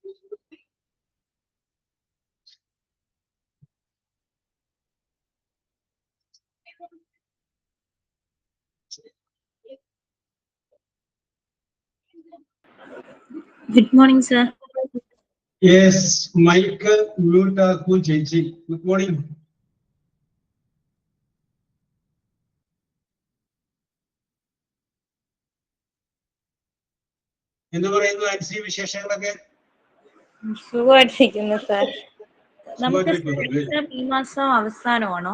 Good morning, sir. Yes, mic mute ആക്കൂ ചേച്ചി. Good morning. എന്ത് പറയുന്നു ആൻസി, വിശേഷങ്ങളൊക്കെ? സുഖമായിട്ടിരിക്കുന്നു സാർ. നമുക്ക് ഈ മാസം അവസാനമാണോ?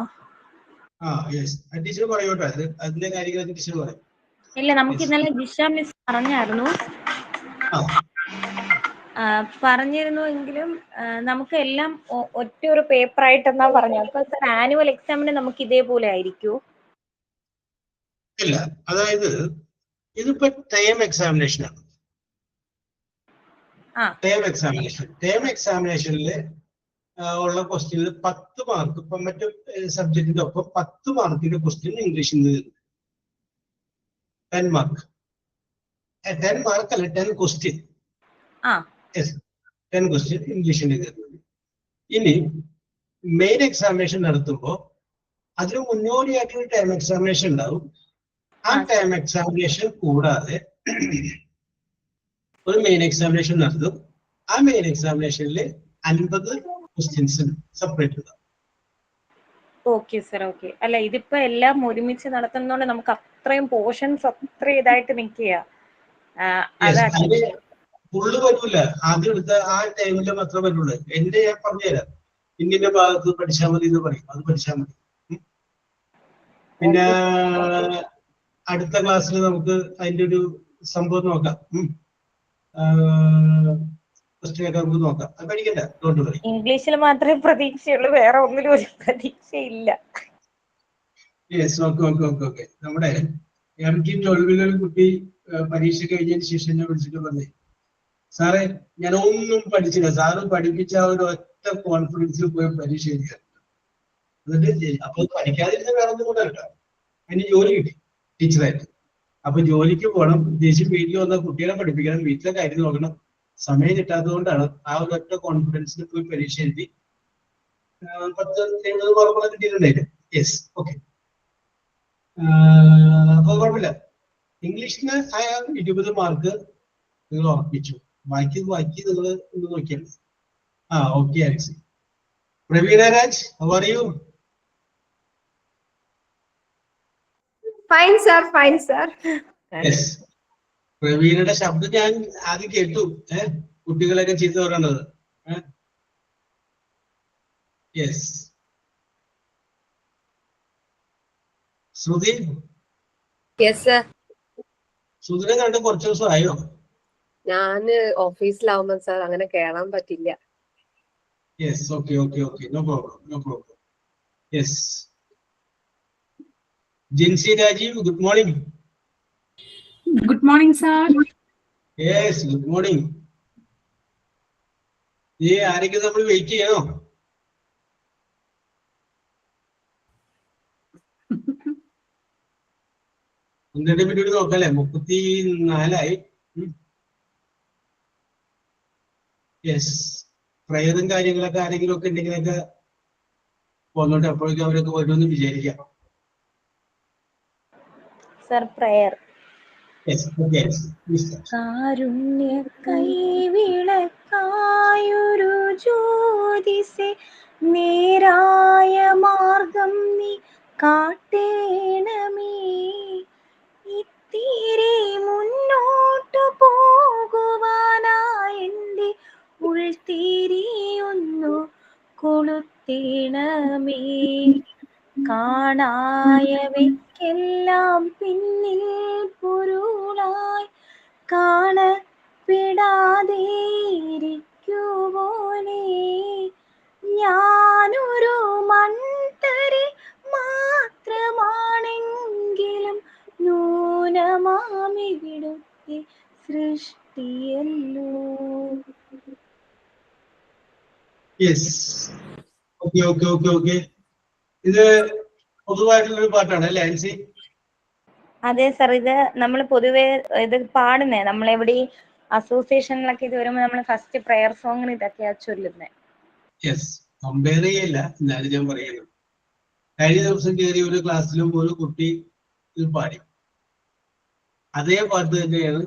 ടീച്ചർ പറയോട്ടെ, അതിന്റെ കാര്യങ്ങളൊക്കെ ടീച്ചർ പറയും. ഇല്ല, നമുക്ക് ഇന്നലെ ജിഷ മിസ് പറഞ്ഞായിരുന്നു, പറഞ്ഞിരുന്നുവെങ്കിലും നമുക്ക് എല്ലാം ഒറ്റ ഒരു പേപ്പർ ആയിട്ടെന്നാ പറഞ്ഞത്. അപ്പൊ സാർ ആനുവൽ എക്സാമിന് നമുക്ക് ഇതേപോലെ ആയിരിക്കുമോ? ഇല്ല, അതായത് ഇതിപ്പോ ടേം എക്സാമിനേഷൻ ആണ്. ടേം എക്സാമിനേഷനിൽ ഉള്ള ക്വസ്റ്റ്യനിൽ 10 മാർക്ക്, ഇപ്പൊ മറ്റു സബ്ജക്റ്റിന്റെ ഒപ്പം 10 മാർക്കിന്റെ ക്വസ്റ്റ്യൻ ഇംഗ്ലീഷിൽ നിന്ന് 10 മാർക്ക്. 10 മാർക്ക് അല്ല, 10 ക്വസ്റ്റ്യൻ. 10 ക്വസ്റ്റ്യൻ ഇംഗ്ലീഷിന്റെ കയറുന്നത്. ഇനി മെയിൻ എക്സാമിനേഷൻ നടത്തുമ്പോൾ അതിന് മുന്നോടിയായിട്ടൊരു ടേം എക്സാമിനേഷൻ ഉണ്ടാവും. ആ ടേം എക്സാമിനേഷൻ കൂടാതെ ഒരു മെയിൻ എക്സാമിനേഷൻ നടത്തും. ആ മെയിൻ എക്സാമിനേഷനിൽ 50 ക്വസ്റ്റ്യൻസ് സെപ്പറേറ്റ് ഉണ്ടാവും. Okay sir, okay. അല്ല, ഇതിപ്പോ എല്ലാം ഒരുമിച്ച് നടത്തുന്നതുകൊണ്ട് നമുക്ക് അത്രയും പോർഷൻസ് അത്ര ഇതായിട്ട് നിൽക്കുക. ഫുള്ള് പറ്റൂല, ആദ്യം എടുത്ത ആ ടൈമിൽ മാത്രമേ പറ്റുള്ളൂ. എന്റെ ഞാൻ പറഞ്ഞുതരാം, ഇന്നിന്റെ ഭാഗത്ത് പഠിച്ചാൽ മതി എന്ന് പറയും, അത് പഠിച്ചാൽ മതി. പിന്നെ അടുത്ത ക്ലാസ്സിൽ നമുക്ക് അതിന്റെ ഒരു സംഭവം നോക്കാം, നമുക്ക് നോക്കാം. അത് പഠിക്കണ്ട, ഇംഗ്ലീഷിൽ മാത്രമേ പ്രതീക്ഷയുള്ളൂ, വേറെ ഒന്നിലും ഒരു പ്രതീക്ഷയില്ല. നമ്മുടെ MT12 കുട്ടി പരീക്ഷ കഴിഞ്ഞതിന് ശേഷം ഞാൻ വിളിച്ചിട്ട് പറഞ്ഞേ, സാറേ ഞാൻ ഒന്നും പഠിച്ചില്ല, സാറ് പഠിപ്പിച്ച ഒരു ഒറ്റ കോൺഫിഡൻസിൽ പോയി പരീക്ഷ എഴുതിയ. എന്നിട്ട് അപ്പൊ പഠിക്കാതിരുന്ന വേറെ ഒന്നും കൂടെ കേട്ടോ, അതിന് ജോലി കിട്ടി ടീച്ചറായിട്ട്. അപ്പൊ ജോലിക്ക് പോകണം, ദേശീയ വീട്ടിൽ വന്ന കുട്ടികളെ പഠിപ്പിക്കണം, വീട്ടിലെ കാര്യം നോക്കണം. സമയം കിട്ടാത്തത് കൊണ്ടാണ് ആ ഒരു ഒറ്റ കോൺഫിഡൻസിൽ പോയി പരീക്ഷ എഴുതി 10-70 മാർക്കുകൾ കിട്ടിയിട്ടുണ്ടായിരുന്നു. Yes, okay. അപ്പൊ കുഴപ്പമില്ല. ഇംഗ്ലീഷിന് 20 മാർക്ക് നിങ്ങൾ ഉറപ്പിച്ചു. ബാക്കി നിങ്ങൾ ഒന്ന് നോക്കിയാൽ മതി. Okay Ancy. Praveena Raj, how are you? Fine sir, fine sir. Yes, പ്രവീണയുടെ ശബ്ദം ഞാൻ ആദ്യം കേട്ടു, കുട്ടികളൊക്കെ ചീത്ത പറയണത്. യെസ്. ശ്രുതി? Yes sir. ശ്രുതിനെ കണ്ട് കുറച്ച് ദിവസം ആയോ? ഞാന് ഓഫീസിലാവുമ്പോ സാർ അങ്ങനെ കേറാൻ പറ്റില്ല. Yes, okay okay okay, no problem, no problem. Yes. Jincy Rajeev, good morning. Good morning sir. Yes, good morning. ആരെങ്കിലും നമ്മൾ വെയിറ്റ് ചെയ്യണോ? ഒന്നിന്റെ മിനിറ്റ് നോക്കല്ലേ, 34 യെസ്. പ്രയറും കാര്യങ്ങളൊക്കെ ആരെങ്കിലും ഒക്കെ ഉണ്ടെങ്കിലൊക്കെ പോന്നോട്ടെ, അപ്പോഴേക്കും അവരൊക്കെ വരുമെന്ന് വിചാരിക്കാം. Sir, prayer. കാരുണ്യ കൈവിളക്കായൊരു ജ്യോതിസേ, നേരായ മാർഗം നീ കാട്ടേണമേ. ഇത്തിരി മുന്നോട്ടു പോകുവാനായി എൻ്റെ ഉൾത്തിരിയൊന്നു കൊളുത്തേണമേ. കാണായവയ്ക്കെല്ലാം പിന്നിൽ പൊരുളായി കാണപ്പെടാതെ ഇരിക്കുവോനെ, ഞാനൊരു മൺതരി മാത്രമാണെങ്കിലും നൂനമാമിവിടുത്തെ സൃഷ്ടിയല്ലോ. ഇത് പൊതുവായിട്ടുള്ളൊരു പാട്ടാണ് അല്ലേ ആൻസി? അതെ സർ, ഇത് നമ്മൾ പൊതുവെ ഇത് പാടുന്നേ, നമ്മളെവിടെ അസോസിയേഷനിലൊക്കെ ഇത് വരുമ്പോൾ നമ്മൾ ഫസ്റ്റ് പ്രെയർ സോങ്ങിന് ഇതൊക്കെയാ ചൊല്ലുന്നത്. യെസ്, കമ്പയർ ചെയ്യല്ല, എന്നാലും ഞാൻ പറയുന്നു. കഴിഞ്ഞ ദിവസം കയറിയ ഒരു ക്ലാസ്സിലും ഒരു കുട്ടി ഇത് പാടി, അതേ പാട്ട് തന്നെയാണ്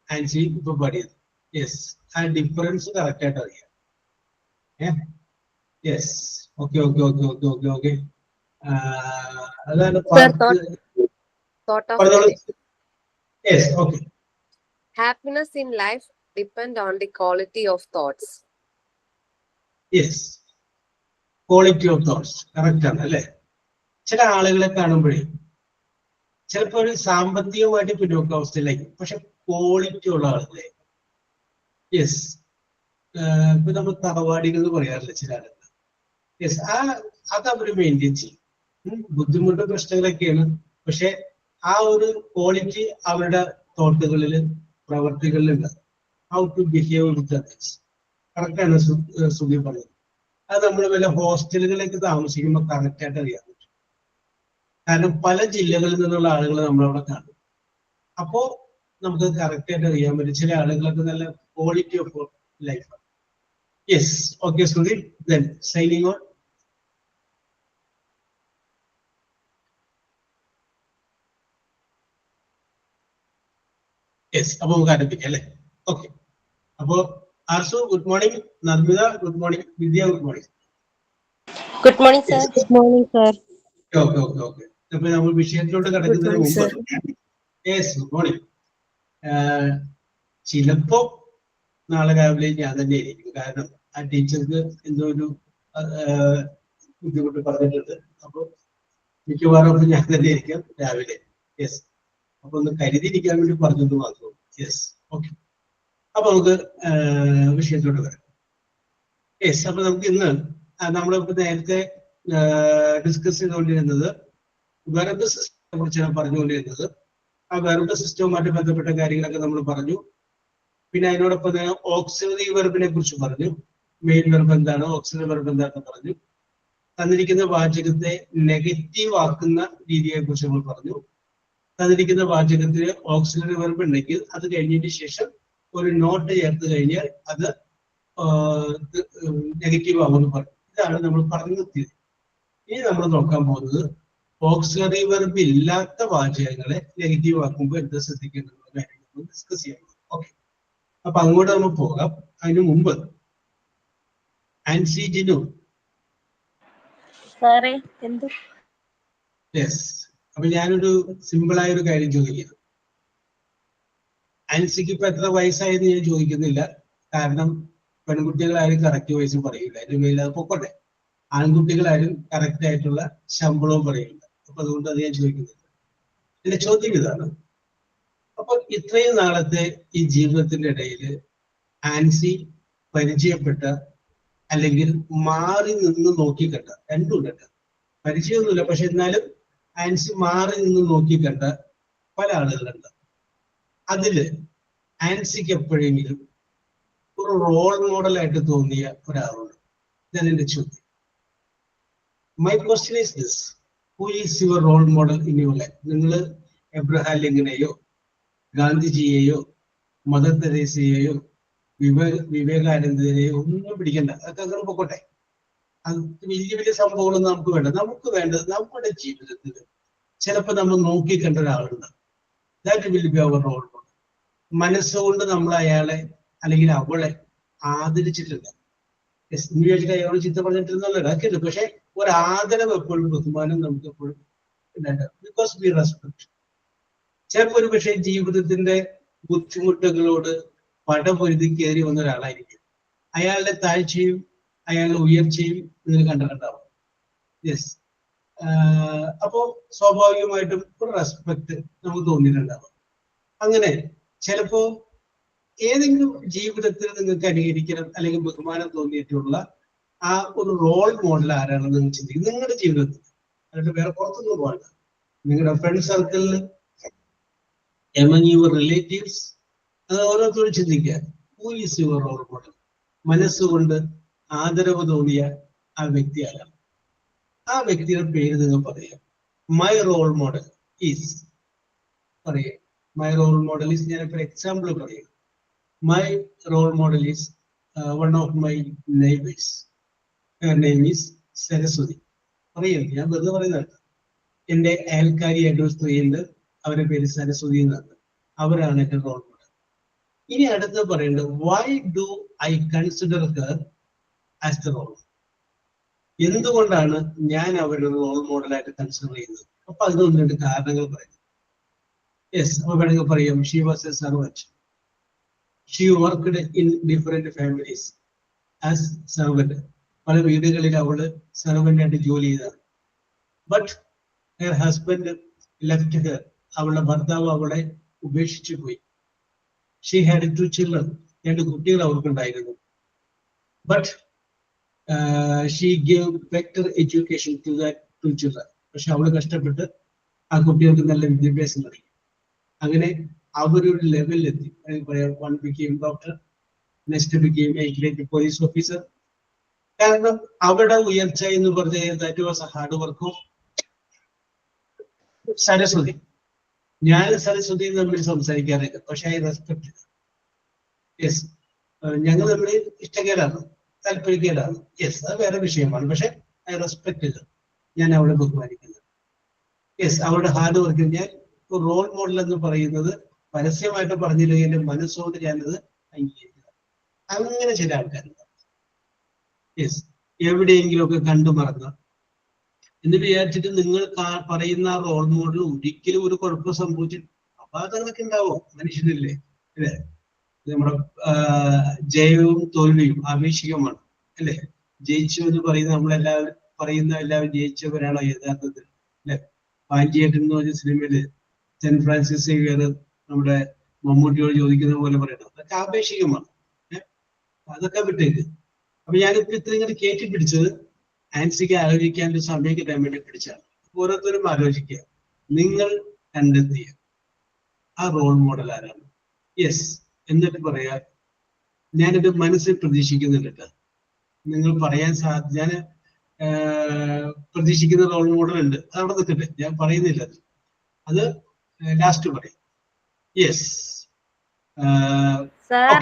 ആൻസി ഇപ്പൊ പാടിയത്. യെസ്, ആ ഡിഫറൻസ് കറക്റ്റ് ആയിട്ട് അറിയാം. Yes, okay okay okay okay okay okay. അതാണ് പാട്ട്. Thought of പറഞ്ഞോളൂ. the day. Yes, okay. Happiness in life depend on the quality of thoughts. Yes, quality of thoughts correct ആണ് അല്ലേ? ചില ആളുകളെ കാണുമ്പോഴേ ചിലപ്പോൾ ഒരു സാമ്പത്തികമായിട്ട് പിന്നോക്കാവസ്ഥയിലായിരിക്കും, പക്ഷെ ക്വാളിറ്റി ഉള്ള ആളുകളെ. യെസ്, ഇപ്പൊ നമ്മൾ തറവാടികൾ എന്ന് പറയാറില്ല ചില ആളുകൾ. യെസ്, അത് അവർ മെയിൻറ്റെയിൻ ചെയ്യും. ബുദ്ധിമുട്ട് പ്രശ്നങ്ങളൊക്കെയാണ്, പക്ഷെ ആ ഒരു ക്വാളിറ്റി അവരുടെ തോട്ടുകളിൽ പ്രവർത്തികളിലുണ്ട്. How to behave with others. കറക്റ്റാണ് സുധി പറഞ്ഞത്. അത് നമ്മൾ വല്ല ഹോസ്റ്റലുകളിലേക്ക് താമസിക്കുമ്പോൾ കറക്റ്റായിട്ട് അറിയാൻ പറ്റും. കാരണം പല ജില്ലകളിൽ നിന്നുള്ള ആളുകൾ നമ്മളവിടെ കാണും. അപ്പോ നമുക്ക് കറക്റ്റായിട്ട് അറിയാൻ പറ്റും ചില ആളുകളൊക്കെ നല്ല quality of life. Yes, okay Sudhi, then signing on. Yes, അപ്പൊ നമുക്ക് ആരംഭിക്കാം അല്ലേ? ഓക്കെ. അപ്പോ Arsu good morning, Narmitha good morning, Vidya good morning. Good morning sir. Good morning sir. Okay okay okay. അപ്പൊ നമ്മൾ വിഷയത്തിലോട്ട് കടക്കുന്നതിന് മുമ്പ് യെസ് ഗുഡ് മോർണിംഗ്. ചിലപ്പോ നാളെ രാവിലെ ഞാൻ തന്നെ ആയിരിക്കും, കാരണം ആ ടീച്ചർക്ക് എന്തോ ഒരു ബുദ്ധിമുട്ട് പറഞ്ഞിട്ടുണ്ട്. അപ്പൊ മിക്കവാറും ഞാൻ തന്നെ ആയിരിക്കാം രാവിലെ. യെസ്, അപ്പൊ ഒന്ന് കരുതിയിരിക്കാൻ വേണ്ടി പറഞ്ഞത് മാത്രം. Yes, okay. അപ്പൊ നമുക്ക് വിഷയത്തിലോട്ട് വരാം. യെസ്, അപ്പൊ നമുക്ക് ഇന്ന് നമ്മളിപ്പോ നേരത്തെ ഡിസ്കസ് ചെയ്തുകൊണ്ടിരുന്നത് വെർബ് സിസ്റ്റത്തെ കുറിച്ചാണ് പറഞ്ഞുകൊണ്ടിരുന്നത്. ആ വെർബ് സിസ്റ്റവുമായിട്ട് ബന്ധപ്പെട്ട കാര്യങ്ങളൊക്കെ നമ്മൾ പറഞ്ഞു. പിന്നെ അതിനോടൊപ്പം തന്നെ ഓക്സിലറി വെർബിനെ കുറിച്ച് പറഞ്ഞു. മെയിൻ വെർബ് എന്താണ്, ഓക്സിലറി വെർബ് എന്താണെന്ന് പറഞ്ഞു. തന്നിരിക്കുന്ന വാചകത്തെ നെഗറ്റീവ് ആക്കുന്ന രീതിയെ കുറിച്ച് നമ്മൾ പറഞ്ഞു. തന്നിരിക്കുന്ന വാചകത്തിന് ഓക്സിലറി വെർബ് ഉണ്ടെങ്കിൽ അത് കഴിഞ്ഞതിന് ശേഷം ഒരു നോട്ട് ചേർത്ത് കഴിഞ്ഞാൽ അത് നെഗറ്റീവ് ആകുമെന്ന് പറഞ്ഞു. ഇതാണ് നമ്മൾ പറഞ്ഞു നിർത്തിയത്. ഇനി നമ്മൾ നോക്കാൻ പോകുന്നത് ഓക്സിലറി വെർബ് ഇല്ലാത്ത വാചകങ്ങളെ നെഗറ്റീവ് ആക്കുമ്പോൾ എന്താ ശ്രദ്ധിക്കേണ്ടത് കാര്യങ്ങൾ ഡിസ്കസ് ചെയ്യാം. ഓക്കെ, അപ്പൊ അങ്ങോട്ട് നമ്മൾ പോകാം. അതിനു മുമ്പ് ആൻസി ജിനു. സാറേ എന്ത്? യെസ്, അപ്പൊ ഞാനൊരു സിമ്പിൾ ആയ ഒരു കാര്യം ചോദിക്കുന്നു. ആൻസിക്ക് ഇപ്പൊ എത്ര വയസ്സായെന്ന് ഞാൻ ചോദിക്കുന്നില്ല, കാരണം പെൺകുട്ടികളാരും കറക്റ്റ് വയസ്സ് പറയില്ല, അതിന് മേലത് പൊക്കോട്ടെ. ആൺകുട്ടികളാരും കറക്റ്റ് ആയിട്ടുള്ള ശമ്പളവും പറയില്ല. അപ്പൊ അതുകൊണ്ട് അത് ഞാൻ ചോദിക്കുന്നില്ല. എന്റെ ചോദ്യം ഇതാണ്, അപ്പൊ ഇത്രയും നാളത്തെ ഈ ജീവിതത്തിന്റെ ഇടയിൽ ആൻസി പരിചയപ്പെട്ട അല്ലെങ്കിൽ മാറി നിന്ന് നോക്കിക്കണ്ട, രണ്ടും കണ്ട, പരിചയമൊന്നുമില്ല പക്ഷെ എന്നാലും ആൻസി മാറി നിന്ന് നോക്കിക്കണ്ട പല ആളുകളുണ്ട്. അതില് ആൻസിക്ക് എപ്പോഴെങ്കിലും ഒരു റോൾ മോഡലായിട്ട് തോന്നിയ ഒരാളുണ്ട്? ഇതാണ് എന്റെ ചോദ്യം. My question is this, who is your role model in your life? നിങ്ങൾ എബ്രഹാം ലിങ്കനെയോ ഗാന്ധിജിയെയോ മദർ തെരേസയെയോ വിവേകാനന്ദനെയോ ഒന്നും പിടിക്കണ്ട, അതൊക്കെ അങ്ങനെ പൊക്കോട്ടെ. അത് വലിയ വലിയ സംഭവങ്ങളൊന്നും നമുക്ക് വേണ്ട. നമുക്ക് വേണ്ടത് നമ്മുടെ ജീവിതത്തിൽ ചിലപ്പോൾ നമ്മൾ നോക്കിക്കണ്ട ഒരാളുണ്ട്. That will be our role model. മനസ്സുകൊണ്ട് നമ്മൾ അയാളെ അല്ലെങ്കിൽ അവളെ ആദരിച്ചിട്ടുണ്ട്. വിചാരിച്ചിട്ട് അയാളോട് ചിത്ത പറഞ്ഞിട്ടിരുന്നല്ലോ ഇടയ്ക്കുണ്ട്, പക്ഷെ ഒരു ആദരവ് എപ്പോഴും ബഹുമാനം നമുക്ക് എപ്പോഴും ബിക്കോസ് വി റെസ്പെക്ട്. ചിലപ്പോൾ ഒരു പക്ഷേ ജീവിതത്തിന്റെ ബുദ്ധിമുട്ടുകളോട് പടപൊരുതി കയറി വന്ന ഒരാളായിരിക്കും. അയാളുടെ താഴ്ചയും അയാളുടെ ഉയർച്ചയും നിങ്ങൾ കണ്ടിട്ടുണ്ടാവും. യെസ്, അപ്പോ സ്വാഭാവികമായിട്ടും ഒരു റെസ്പെക്ട് നമുക്ക് തോന്നിയിട്ടുണ്ടാവും. അങ്ങനെ ചിലപ്പോ ഏതെങ്കിലും ജീവിതത്തിൽ നിങ്ങൾക്ക് അനുകരിക്കണം അല്ലെങ്കിൽ ബഹുമാനം തോന്നിയിട്ടുള്ള ആ ഒരു റോൾ മോഡൽ ആരാണെന്ന് നിങ്ങൾ ചിന്തിക്കും നിങ്ങളുടെ ജീവിതത്തിൽ. അല്ലാണ്ട് വേറെ പുറത്തൊന്നും പോകണ്ട. നിങ്ങളുടെ ഫ്രണ്ട് സർക്കിളിൽ, എമംഗ് യുവർ റിലേറ്റീവ്സ്, അത് ഓരോരുത്തരും ചിന്തിക്കുക, who is your role model? മനസ്സുകൊണ്ട് ആദരവ് തോന്നിയ ആ വ്യക്തി ആരാണ്? ആ വ്യക്തിയുടെ പേര് നിങ്ങൾ പറയുക. മൈ റോൾ മോഡൽ ഈസ് പറയുക. മൈ റോൾ മോഡൽ ഈസ്, ഞാനിപ്പോൾ എക്സാമ്പിൾ പറയുക. My role model is one of my neighbors. Her name is Saraswati. അറിയില്ല, ഞാൻ വെറുതെ പറയുന്നതാണ്. എന്റെ അയൽക്കാരിയായിട്ട് ഒരു സ്ത്രീയുണ്ട്, അവരുടെ പേര് സരസ്വതി എന്നാണ്. അവരാണ് എന്റെ റോൾ മോഡൽ. ഇനി അടുത്ത് പറയേണ്ടത്, why do I consider her as the role? എന്തുകൊണ്ടാണ് ഞാൻ അവരുടെ റോൾ മോഡലായിട്ട് കൺസിഡർ ചെയ്യുന്നത്? അപ്പൊ അതിനൊന്ന് രണ്ട് കാരണങ്ങൾ പറയുന്നു. യെസ്, അപ്പൊ വേണമെങ്കിൽ പറയാം, she was A servant. She worked in different families as servant. പല വീടുകളിൽ അവള് സർവന്റ് ആയിട്ട് ജോലി ചെയ്തതാണ്. But her husband left her. അവളുടെ ഭർത്താവ് അവളെ ഉപേക്ഷിച്ചു പോയി. She had 2 children. 2 കുട്ടികൾ അവർക്കുണ്ടായിരുന്നു. But she gave better education to that 2 children. പക്ഷെ അവള് കഷ്ടപ്പെട്ട് ആ കുട്ടികൾക്ക് നല്ല വിദ്യാഭ്യാസം നൽകി. അങ്ങനെ അവരൊരു ലെവലിലെത്തി. പറയാം, one became doctor, next became A great police officer. കാരണം അവിടെ ഉയർച്ച എന്ന് പറഞ്ഞാൽ ദാറ്റ് വാസ് എ ഹാർഡ് വർക്കും. സരസ്വതി, ഞാൻ സരസ്വതി തമ്മിൽ സംസാരിക്കാറില്ല, പക്ഷെ ഐ റെസ്പെക്ട്. യെസ്, ഞങ്ങൾ തമ്മിൽ ഇഷ്ടക്കേടാണ്, താല്പര്യക്കേടാണ്. യെസ്, അത് വേറെ വിഷയമാണ്. പക്ഷെ ഐ റെസ്പെക്ട്. ഞാൻ അവളെ ബഹുമാനിക്കുന്നത്. യെസ്, അവളുടെ ഹാർഡ് വർക്ക്. ഞാൻ റോൾ മോഡൽ എന്ന് പറയുന്നത് പരസ്യമായിട്ട് പറഞ്ഞില്ലെങ്കിൽ എന്റെ മനസ്സുകൊണ്ട് ഞാനത് അംഗീകരിക്കുക. അങ്ങനെ ചില ആൾക്കാരുണ്ട്. യെസ്, എവിടെയെങ്കിലും ഒക്കെ കണ്ടു മറന്ന എന്ന് വിചാരിച്ചിട്ട് നിങ്ങൾ പറയുന്ന റോൾ മോഡൽ ഒരിക്കലും ഒരു കുഴപ്പം സംഭവിച്ചിട്ട് അപാകതകളൊക്കെ ഉണ്ടാവോ? മനുഷ്യനല്ലേ, അല്ലേ? നമ്മുടെ ജയവും തോൽവിയും ആപേക്ഷികമാണ്, അല്ലേ? ജയിച്ചു എന്ന് പറയുന്ന നമ്മളെല്ലാവരും എല്ലാവരും ജയിച്ചവരാണോ യഥാർത്ഥത്തിൽ? അല്ലെ? പാഞ്ചിയേട്ടൻ എന്ന് പറഞ്ഞ സിനിമയില് സെന്റ് ഫ്രാൻസിസ് സേവിയർ നമ്മുടെ മമ്മൂട്ടിയോട് ചോദിക്കുന്ന പോലെ പറയണം, അതൊക്കെ ആപേക്ഷികമാണ്. അതൊക്കെ വിട്ടേക്ക്. അപ്പൊ ഞാനിപ്പോ ഇത്ര ഇങ്ങനെ കയറ്റി പിടിച്ചത് ആൻസിക്ക് ആലോചിക്കാൻ ഒരു സമയം കിട്ടാൻ വേണ്ടി പിടിച്ചാണ്. ഓരോരുത്തരും ആലോചിക്കുക, നിങ്ങൾ കണ്ടെത്തിയ ആ റോൾ മോഡൽ ആരാണ്? യെസ്, എന്നിട്ട് പറയാ, ഞാനിത് മനസ്സിൽ പ്രതീക്ഷിക്കുന്നുണ്ട്. നിങ്ങൾ പറയാൻ ഞാൻ പ്രതീക്ഷിക്കുന്ന റോൾ മോഡൽ ഉണ്ട്, അതവിടെ നിൽക്കട്ടെ, ഞാൻ പറയുന്നില്ല. അത് ലാസ്റ്റ് പറയും. യെസ്, സാർ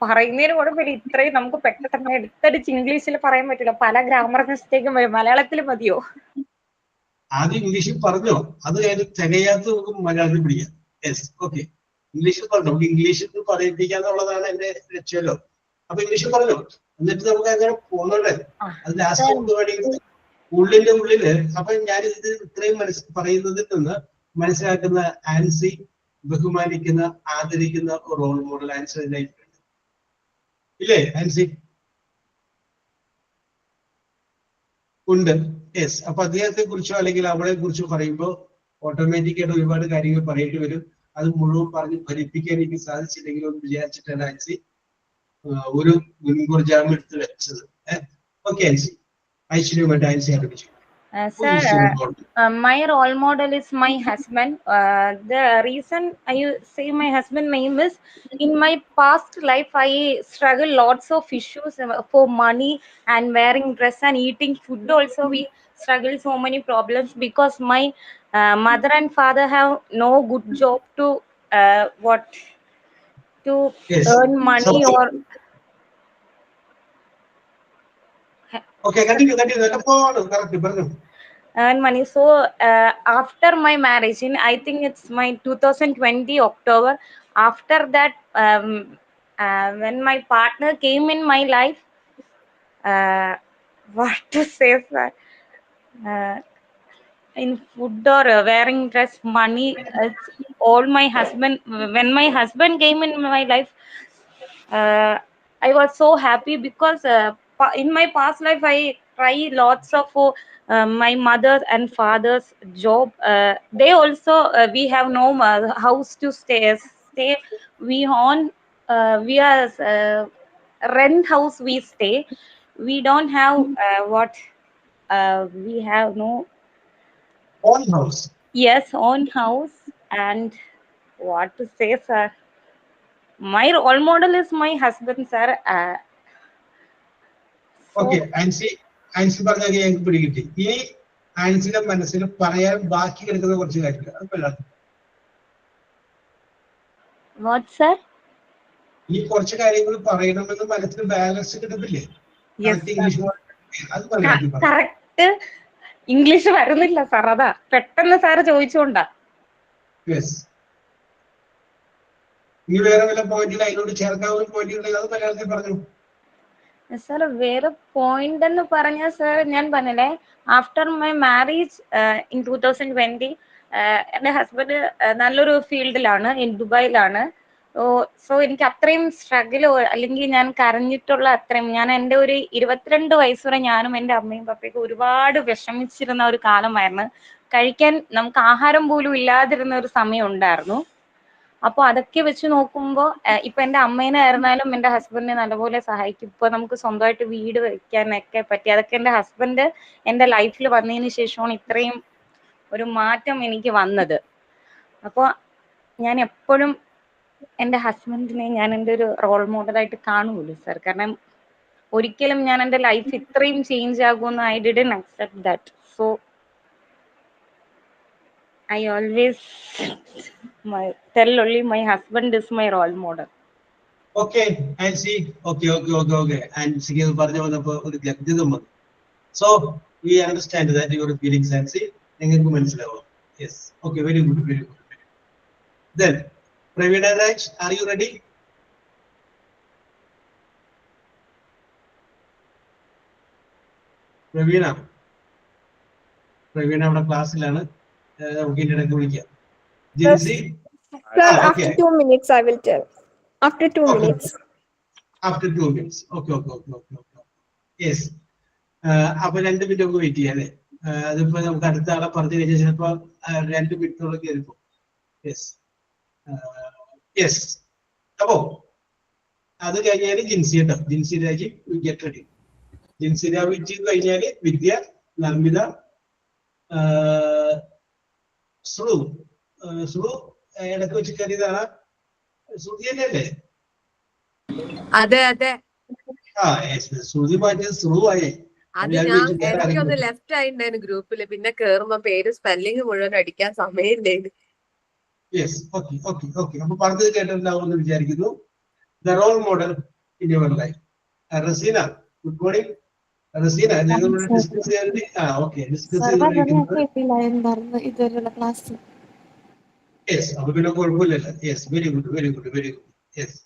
പറയുന്നതിന് കുഴപ്പമില്ല. ഇത്രയും നമുക്ക് പെട്ടെന്ന് എടുത്തടിച്ച് ഇംഗ്ലീഷിൽ പറയാൻ പറ്റില്ല. പല ഗ്രാമർ മിസ്റ്റേക്കും വരും. മലയാളത്തിൽ മതിയോ? ആദ്യം ഇംഗ്ലീഷിൽ പറഞ്ഞോ, അത് തികയാത്ത നമുക്ക് മലയാളത്തിൽ പിടിക്കാം. യെസ്, ഓക്കെ, ഇംഗ്ലീഷിൽ പറഞ്ഞു. നമുക്ക് ഇംഗ്ലീഷിൽ പറയിപ്പിക്കാന്നുള്ളതാണ് എന്റെ ലക്ഷ്യമല്ലോ. അപ്പൊ ഇംഗ്ലീഷിൽ പറഞ്ഞോ, എന്നിട്ട് നമുക്ക് അങ്ങനെ പോകുന്നുണ്ട്. അത് ലാസ്റ്റ് നമുക്ക് വേണമെങ്കിൽ ഉള്ളില്. അപ്പൊ ഞാൻ ഇത് ഇത്രയും പറയുന്നതിൽ നിന്ന് മനസ്സിലാക്കുന്ന, ആൻസി ബഹുമാനിക്കുന്ന, ആദരിക്കുന്ന റോൾ മോഡൽ ആൻസി ലൈഫിലുണ്ട്, ഇല്ലേ ആൻസി? ഉണ്ട്. യെസ്, അപ്പൊ അദ്ദേഹത്തെ കുറിച്ചോ അല്ലെങ്കിൽ അവളെ കുറിച്ചോ പറയുമ്പോൾ ഓട്ടോമാറ്റിക്കായിട്ട് ഒരുപാട് കാര്യങ്ങൾ പറയേണ്ടി വരും. അത് മുഴുവൻ പറഞ്ഞ് ഫലിപ്പിക്കാൻ എനിക്ക് സാധിച്ചില്ലെങ്കിലും എന്ന് വിചാരിച്ചിട്ടാണ് ആൻസി ഒരു മുൻകൂർ ജാമ്യം എടുത്ത് വെച്ചത്. ഓക്കെ ആൻസി, ഐശ്വര്യമായിട്ട് ആൻസി ആരംഭിച്ചു. Sir, my role model is my husband. The reason I say my husband name is, in my past life I struggle lots of issues for money and wearing dress and eating food also. We struggle so many problems because my mother and father have no good job to Yes. earn money So, or okay, continue. Correct. earn money. So after my marriage, in I think it's my 2020 October, after that when my partner came in my life, what to say, sir, in food or wearing dress, money, it's all my husband. When my husband came in my life, I was so happy because in my past life I try lots of my mother and father's job. They also we have no house to stay. We we are rent house we stay. We don't have we have no Own house. yes own house. And what to say, sir, my role model is my husband, sir. Okay Ancy, പറഞ്ഞ ഞങ്ങൾക്ക് പിടികിട്ടി. ഇനി ആൻസിയുടെ മനസ്സിൽ പറയാൻ ബാക്കി കിടക്കുന്ന കുറച്ച് കാര്യങ്ങൾ. What, sir? ഈ കുറച്ച് കാര്യങ്ങൾ പറയണമെന്ന് മനസ്സിന് ബാലൻസ് കിട്ടത്തില്ലേ? ഇംഗ്ലീഷ് അത് പറയാം. കറക്റ്റ് ഇംഗ്ലീഷ് വരുന്നില്ല സാർ, അതാ പെട്ടെന്ന് സാറ് ചോദിച്ചോണ്ടാ. യെസ്. ഇനി വേറെ വല്ല പോയിന്റിൽ അതിനോട് ചേർക്കാവുന്ന പോയിന്റ് ഉണ്ടെങ്കിൽ അത് മലയാളത്തിൽ പറഞ്ഞു. സാർ വേറെ പോയിന്റ് എന്ന് പറഞ്ഞാൽ സാർ ഞാൻ പറഞ്ഞില്ലേ, ആഫ്റ്റർ മൈ മാരേജ് ഇൻ 2020 എൻ്റെ ഹസ്ബൻഡ് നല്ലൊരു ഫീൽഡിലാണ്, ഇൻ ദുബായിലാണ്. സോ എനിക്ക് അത്രയും സ്ട്രഗിളോ അല്ലെങ്കിൽ ഞാൻ കരഞ്ഞിട്ടുള്ള അത്രയും, ഞാൻ എൻ്റെ ഒരു 22 വയസ്സ് വരെ ഞാനും എൻ്റെ അമ്മയും പപ്പയൊക്കെ ഒരുപാട് വിഷമിച്ചിരുന്ന ഒരു കാലമായിരുന്നു. കഴിക്കാൻ നമുക്ക് ആഹാരം പോലും ഇല്ലാതിരുന്ന ഒരു സമയം ഉണ്ടായിരുന്നു. അപ്പൊ അതൊക്കെ വെച്ച് നോക്കുമ്പോൾ ഇപ്പൊ എൻ്റെ അമ്മേനെ ആയിരുന്നാലും എൻ്റെ ഹസ്ബൻഡിനെ നല്ലപോലെ സഹായിക്കും. ഇപ്പൊ നമുക്ക് സ്വന്തമായിട്ട് വീട് വെക്കാനൊക്കെ പറ്റി. അതൊക്കെ എൻ്റെ ഹസ്ബൻഡ് എൻ്റെ ലൈഫിൽ വന്നതിന് ശേഷമാണ് ഇത്രയും ഒരു മാറ്റം എനിക്ക് വന്നത്. അപ്പോൾ ഞാൻ എപ്പോഴും എൻ്റെ ഹസ്ബൻഡിനെ ഞാൻ എൻ്റെ ഒരു റോൾ മോഡലായിട്ട് കാണുമല്ലോ സാർ. കാരണം ഒരിക്കലും ഞാൻ എൻ്റെ ലൈഫ് ഇത്രയും ചേഞ്ച് ആകുമെന്ന് I didn't accept that. So I always tell only my husband is my role model. Okay, and see, okay. And see, പറഞ്ഞ വന്നപ്പോൾ ഒരു ഗദ്യം വന്നു. So we understand that your feelings and see, നിങ്ങൾക്ക് മനസ്സിലാവും. Yes, okay, very good. Then, Pravina Raj, are you ready? Pravina നമ്മുടെ ക്ലാസ്സിലാണ്. നമുക്ക് വിളിക്കാം. Jincy. Sir, after 2 minutes I will tell. After 2 minutes. After 2 minutes. Okay. Yes. അപ്പൊ 2 minute നമുക്ക് wait ചെയ്യാം അല്ലേ? അതിപ്പോ നമുക്ക് അടുത്ത ആളെ പറഞ്ഞു കഴിഞ്ഞാൽ ചിലപ്പോ 2 മിനിറ്റോളം കയറിപ്പോ. യെസ്. അപ്പോ അത് കഴിഞ്ഞാല് ജിൻസി കേട്ടോ. ജിൻസി രാജി ഗെറ്റ് റെഡി. ജിൻസി രാജി കഴിഞ്ഞാല് വിദ്യ, നർമ്മിത, ശ്രു ഇടയ്ക്ക് വെച്ച് കയറിയതാണ്. ശ്രുതി തന്നെയല്ലേ? അതെ. ശ്രുതി മാറ്റിയത് ശ്രു ആയി. അത് ഞാൻ എനിക്കൊന്ന് ലെഫ്റ്റ് ആയിട്ടുണ്ടായിരുന്നു ഗ്രൂപ്പില്. പിന്നെ കേറുമ്പോ പേര് സ്പെല്ലിംഗ് മുഴുവൻ അടിക്കാൻ സമയമില്ലായിരുന്നു. യെസ്. ഓക്കെ. അപ്പൊ പറഞ്ഞത് കേട്ടിട്ടുണ്ടാവുമെന്ന് വിചാരിക്കുന്നു. The role model in your life. Raseena, good morning. Raseena, ഞങ്ങൾ ഡിസ്കസ് ചെയ്തിട്ട് ഇതുവരെയുള്ള ക്ലാസ്. യെസ്. അപ്പൊ പിന്നെ കുഴപ്പമില്ലല്ലോ. Yes, very good. യെസ്.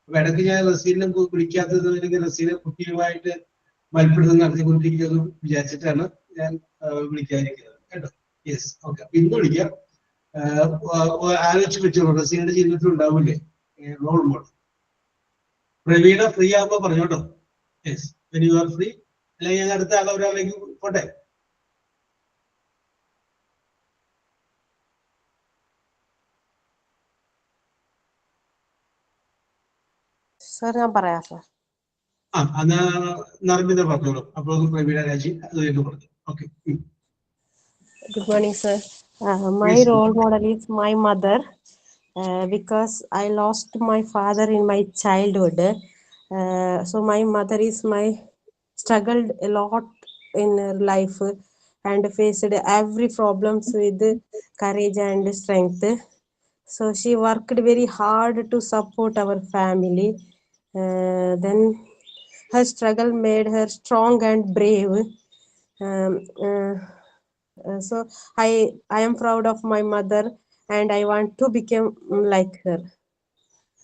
അപ്പൊ ഇടയ്ക്ക് ഞാൻ റസീനെ വിളിക്കാത്തത് എനിക്ക് റസീനെ കുട്ടിയുമായിട്ട് മൽപ്പിടുത്തം നടത്തിക്കൊണ്ടിരിക്കുന്നു വിചാരിച്ചിട്ടാണ് ഞാൻ വിളിക്കാതിരിക്കുന്നത് കേട്ടോ. Yes, okay. അപ്പൊ ഇന്ന് വിളിക്കാം. ആലോചിച്ച് വെച്ചോളൂ, റസീനയുടെ ജീവിതത്തിൽ ഉണ്ടാവില്ലേ റോൾ മോഡൽ. പ്രവീണ ഫ്രീ ആകുമ്പോ പറഞ്ഞോട്ടോ. Yes, when you are free. അല്ലെങ്കിൽ ഞാൻ അടുത്ത ആളെ ഒരാളേക്ക് പോട്ടെ. Sir, ഞാൻ പറയാം sir. എന്നാ നർമ്മിത പറഞ്ഞോളൂ. അപ്പോൾ പ്രവീണ രാജി അത് കഴിഞ്ഞ് പറഞ്ഞു. Okay. Good morning, sir. My role model is my mother because I lost my father in my childhood. So my mother is my struggled a lot in her life and faced every problems with courage and strength. So she worked very hard to support our family. Then her struggle made her strong and brave. So I am proud of my mother and I want to become like her.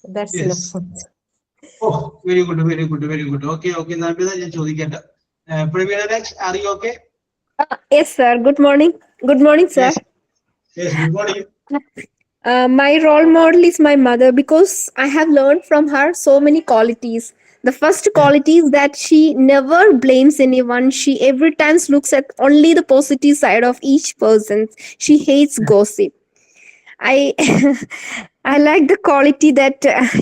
That's Yes. enough. Oh, very good. Okay. Narbida, ഞാൻ ചോദിക്കട്ടെ. Praveena Raj, are you okay? Yes, sir. Good morning, sir. Yes, good morning. My role model is my mother because I have learned from her so many qualities. The first quality is that she never blames anyone. She every time looks at only the positive side of each person. She hates gossip. I like the quality that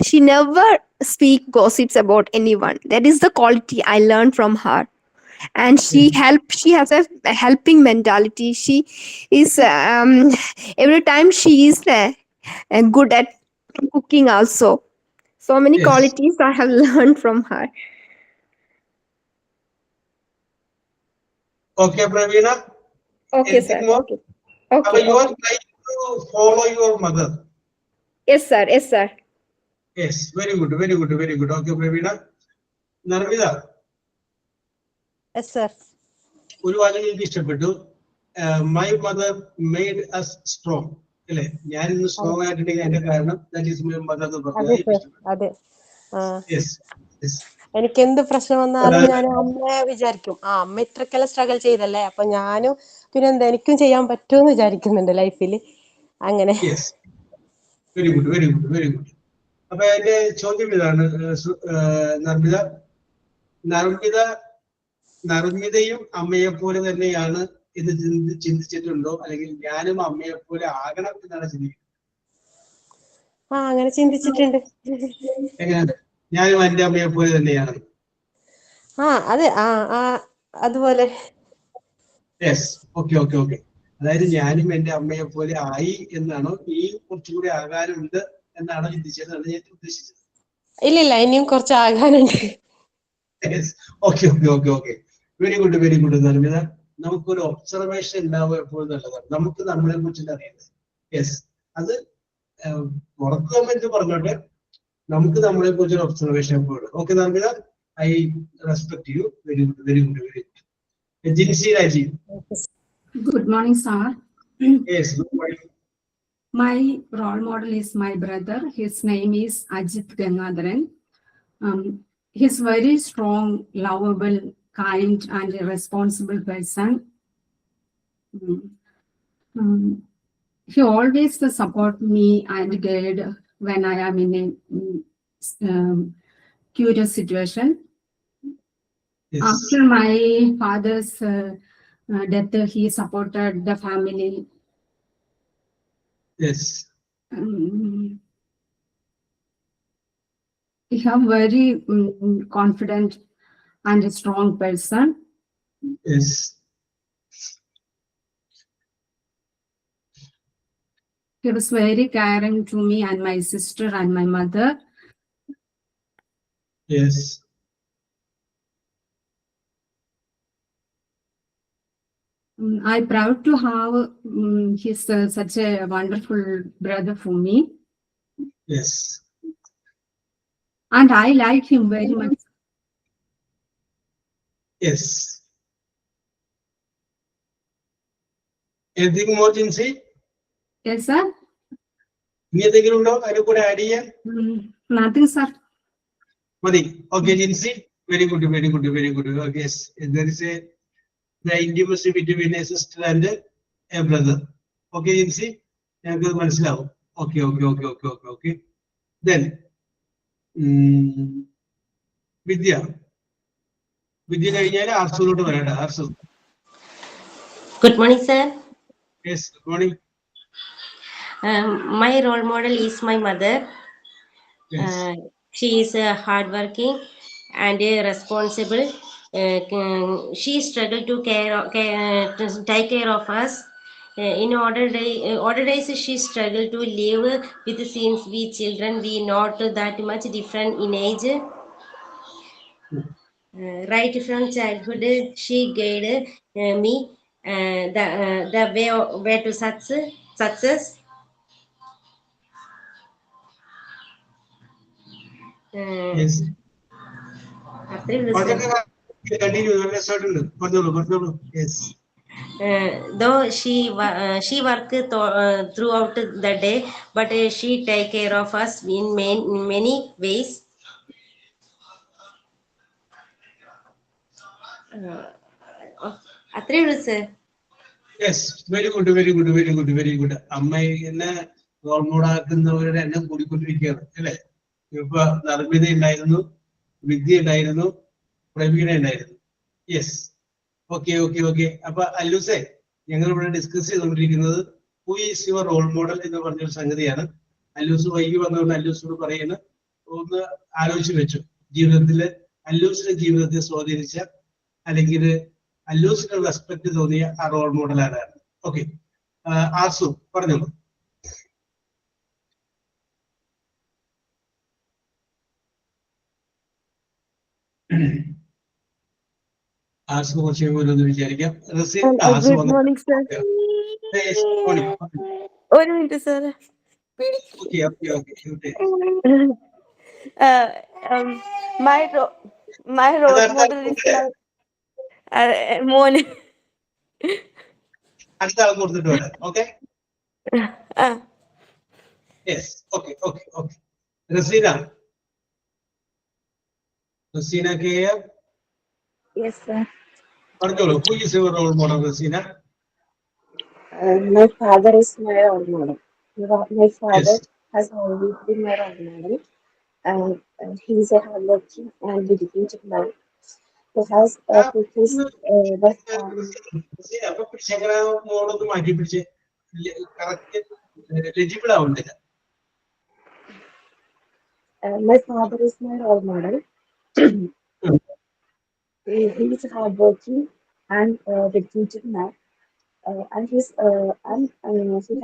she never speak gossips about anyone. That is the quality I learned from her. And she has a helping mentality. She is every time she is good at cooking also. So many Yes. qualities I have learned from her. Okay, Pravina. Okay, Anything sir. more? Okay. You are trying to follow your mother. Yes, sir. Yes, very good, very good, very good. Okay, Pravina. Narmida, Yes, sir. ഒരു വാചകം എനിക്ക് ഇഷ്ടപ്പെട്ടു. My mother made us strong അല്ലേ? ഞാൻ ഇന്ന് strong ആയിട്ടുണ്ടെങ്കിൽ അതിന്റെ കാരണം ദാറ്റ് ഈസ് മൈ മദർ എന്ന് അതെ സർ, പറഞ്ഞു. അതെ. Yes, yes. എനിക്ക് എന്ത് പ്രശ്നം വന്നാലും ഞാൻ അമ്മയെ വിചാരിക്കും, അമ്മ ഇത്രക്കെല്ലാം സ്ട്രഗിൾ ചെയ്തല്ലേ, അപ്പൊ ഞാനും പിന്നെന്താ എനിക്കും ചെയ്യാൻ പറ്റുമെന്ന് വിചാരിക്കുന്നുണ്ട് ലൈഫിൽ. അങ്ങനെ. Yes, very good, very good, very good. അപ്പൊ എന്റെ ചോദ്യം ഇതാണ്, നർമ്മിത, നർമ്മിതയും അമ്മയെ പോലെ തന്നെയാണ് എന്ന് ചിന്തിച്ചിട്ടുണ്ടോ, അല്ലെങ്കിൽ ഞാനും അമ്മയെ പോലെ ആകണം എന്നാണ് ചിന്തിക്കുന്നത്? അങ്ങനെ ചിന്തിച്ചിട്ടുണ്ട്. എങ്ങനെയാണ്? ഞാനും എന്റെ അമ്മയെ പോലെ തന്നെയാണ്. അതെ, അതുപോലെ. Yes, okay okay okay. അതായത് ഞാനും എന്റെ അമ്മയെ പോലെ ആയി എന്നാണോ, ഈ കുറച്ചുകൂടി ആകാനുണ്ട് എന്നാണോ ചിന്തിച്ചത്? അത് ഞാൻ ഉദ്ദേശിച്ചത്. ഇല്ല, ഇനിയും കുറച്ച് ആകാനുണ്ട്. Okay okay okay okay. Very good, very good. Narmitha, നമുക്കൊരു ഒബ്സർവേഷൻ ഉണ്ടാവുക എപ്പോഴും നല്ലതാണ്. നമുക്ക് നമ്മളെ കുറിച്ചിട്ട് അറിയുന്നത്. യെസ്, അത് പുറത്ത് നമ്മൾ എന്ത് പറഞ്ഞോട്ടെ, നമുക്ക് നമ്മളെ കുറിച്ചൊരു ഒബ്സർവേഷൻ എപ്പോഴും. Okay Narmitha, I respect you. Very good, very good, very good. Jincy Rajeev. Good morning, sir. Yes, good morning. My role model is my brother. His name is Ajit Gangadharan. He's very strong, lovable, kind, and a responsible person. He always support me and guide when I am in a curious situation. Yes. After my father's death, he supported the family. Yes. He have very confident and a strong person. Yes. He was very caring to me and my sister and my mother. Yes. I'm proud to have he's such a wonderful brother for me. Yes. And I like him very much. Yes. Anything more, Jinsi? Yes, sir. ഇനി എന്തെങ്കിലും ഉണ്ടോ അതിനെ കൂടെ add ചെയ്യാൻ? Nothing, sir. മതി. Okay, Jinsi. Very good, very good, very good. Okay, yes. There is the intimacy between a sister and a brother. Okay, Jinsi. ഞങ്ങൾക്ക് മനസ്സിലാവും. Okay, okay, okay, okay, okay, okay. Then, വിദ്യ കഴിഞ്ഞാൽ ആർസുലോട്ട് വരണ്ട. Arsu. Good morning, sir. Yes, good morning. My role model is my mother. Yes. She is hardworking and responsible. She struggled to take care of us. In order days, she struggled to live with since we children. We not that much different in age. Right from childhood, she guided me the way to success. Yes. Continue. Yes. Though she worked throughout the day, but she take care of us in many ways. Sir. Yes, very good, very good, very good, very good. അമ്മയെ role model ആക്കുന്നവരുടെ എണ്ണം കൂടിക്കൊണ്ടിരിക്കുകയാണ് അല്ലെ? ഇപ്പൊ നർമ്മിത ഉണ്ടായിരുന്നു, വിദ്യ ഉണ്ടായിരുന്നു, പ്രവീണ ഉണ്ടായിരുന്നു. Yes, okay okay okay. അപ്പൊ അല്ലൂസെ, ഞങ്ങൾ ഇവിടെ ഡിസ്കസ് ചെയ്തുകൊണ്ടിരിക്കുന്നത് who is your role model എന്ന് പറഞ്ഞൊരു സംഗതിയാണ്. അല്ലൂസ് വൈകി വന്നുകൊണ്ട് അല്ലൂസിനോട് പറയുന്നത് ഒന്ന് ആലോചിച്ച് വെച്ചു. ജീവിതത്തില് അല്ലൂസിന്റെ ജീവിതത്തെ സ്വാധീനിച്ച അല്ലെങ്കിൽ അല്ലൂസിന് റെസ്പെക്ട് തോന്നിയ ആ റോൾ മോഡൽ ആരാണ്? ഓക്കെ, ആസു പറഞ്ഞോളൂ. ആസു കുറച്ച് ഒന്ന് വിചാരിക്കാം. Good morning sir. ഒരു minute sir. My role model is my മോന്. അടുത്ത ആൾ കൊടുത്തിട്ട് വരാം. Okay, yes, okay okay okay. Raseena, Raseena K M, Yes, sir. പറഞ്ഞോളൂ. Who is your role model, Raseena? My father is my role model. My father Yes. has always been my role model. He is a hardworking and dedicated man who has put his the family. അപ്പൊ പിടിച്ചേക്കണ മോളൊന്ന് മാറ്റി പിടിച്ച് correct legible ആവുന്നില്ല. My father is my role model. He is a hardworking and dedicated man. And he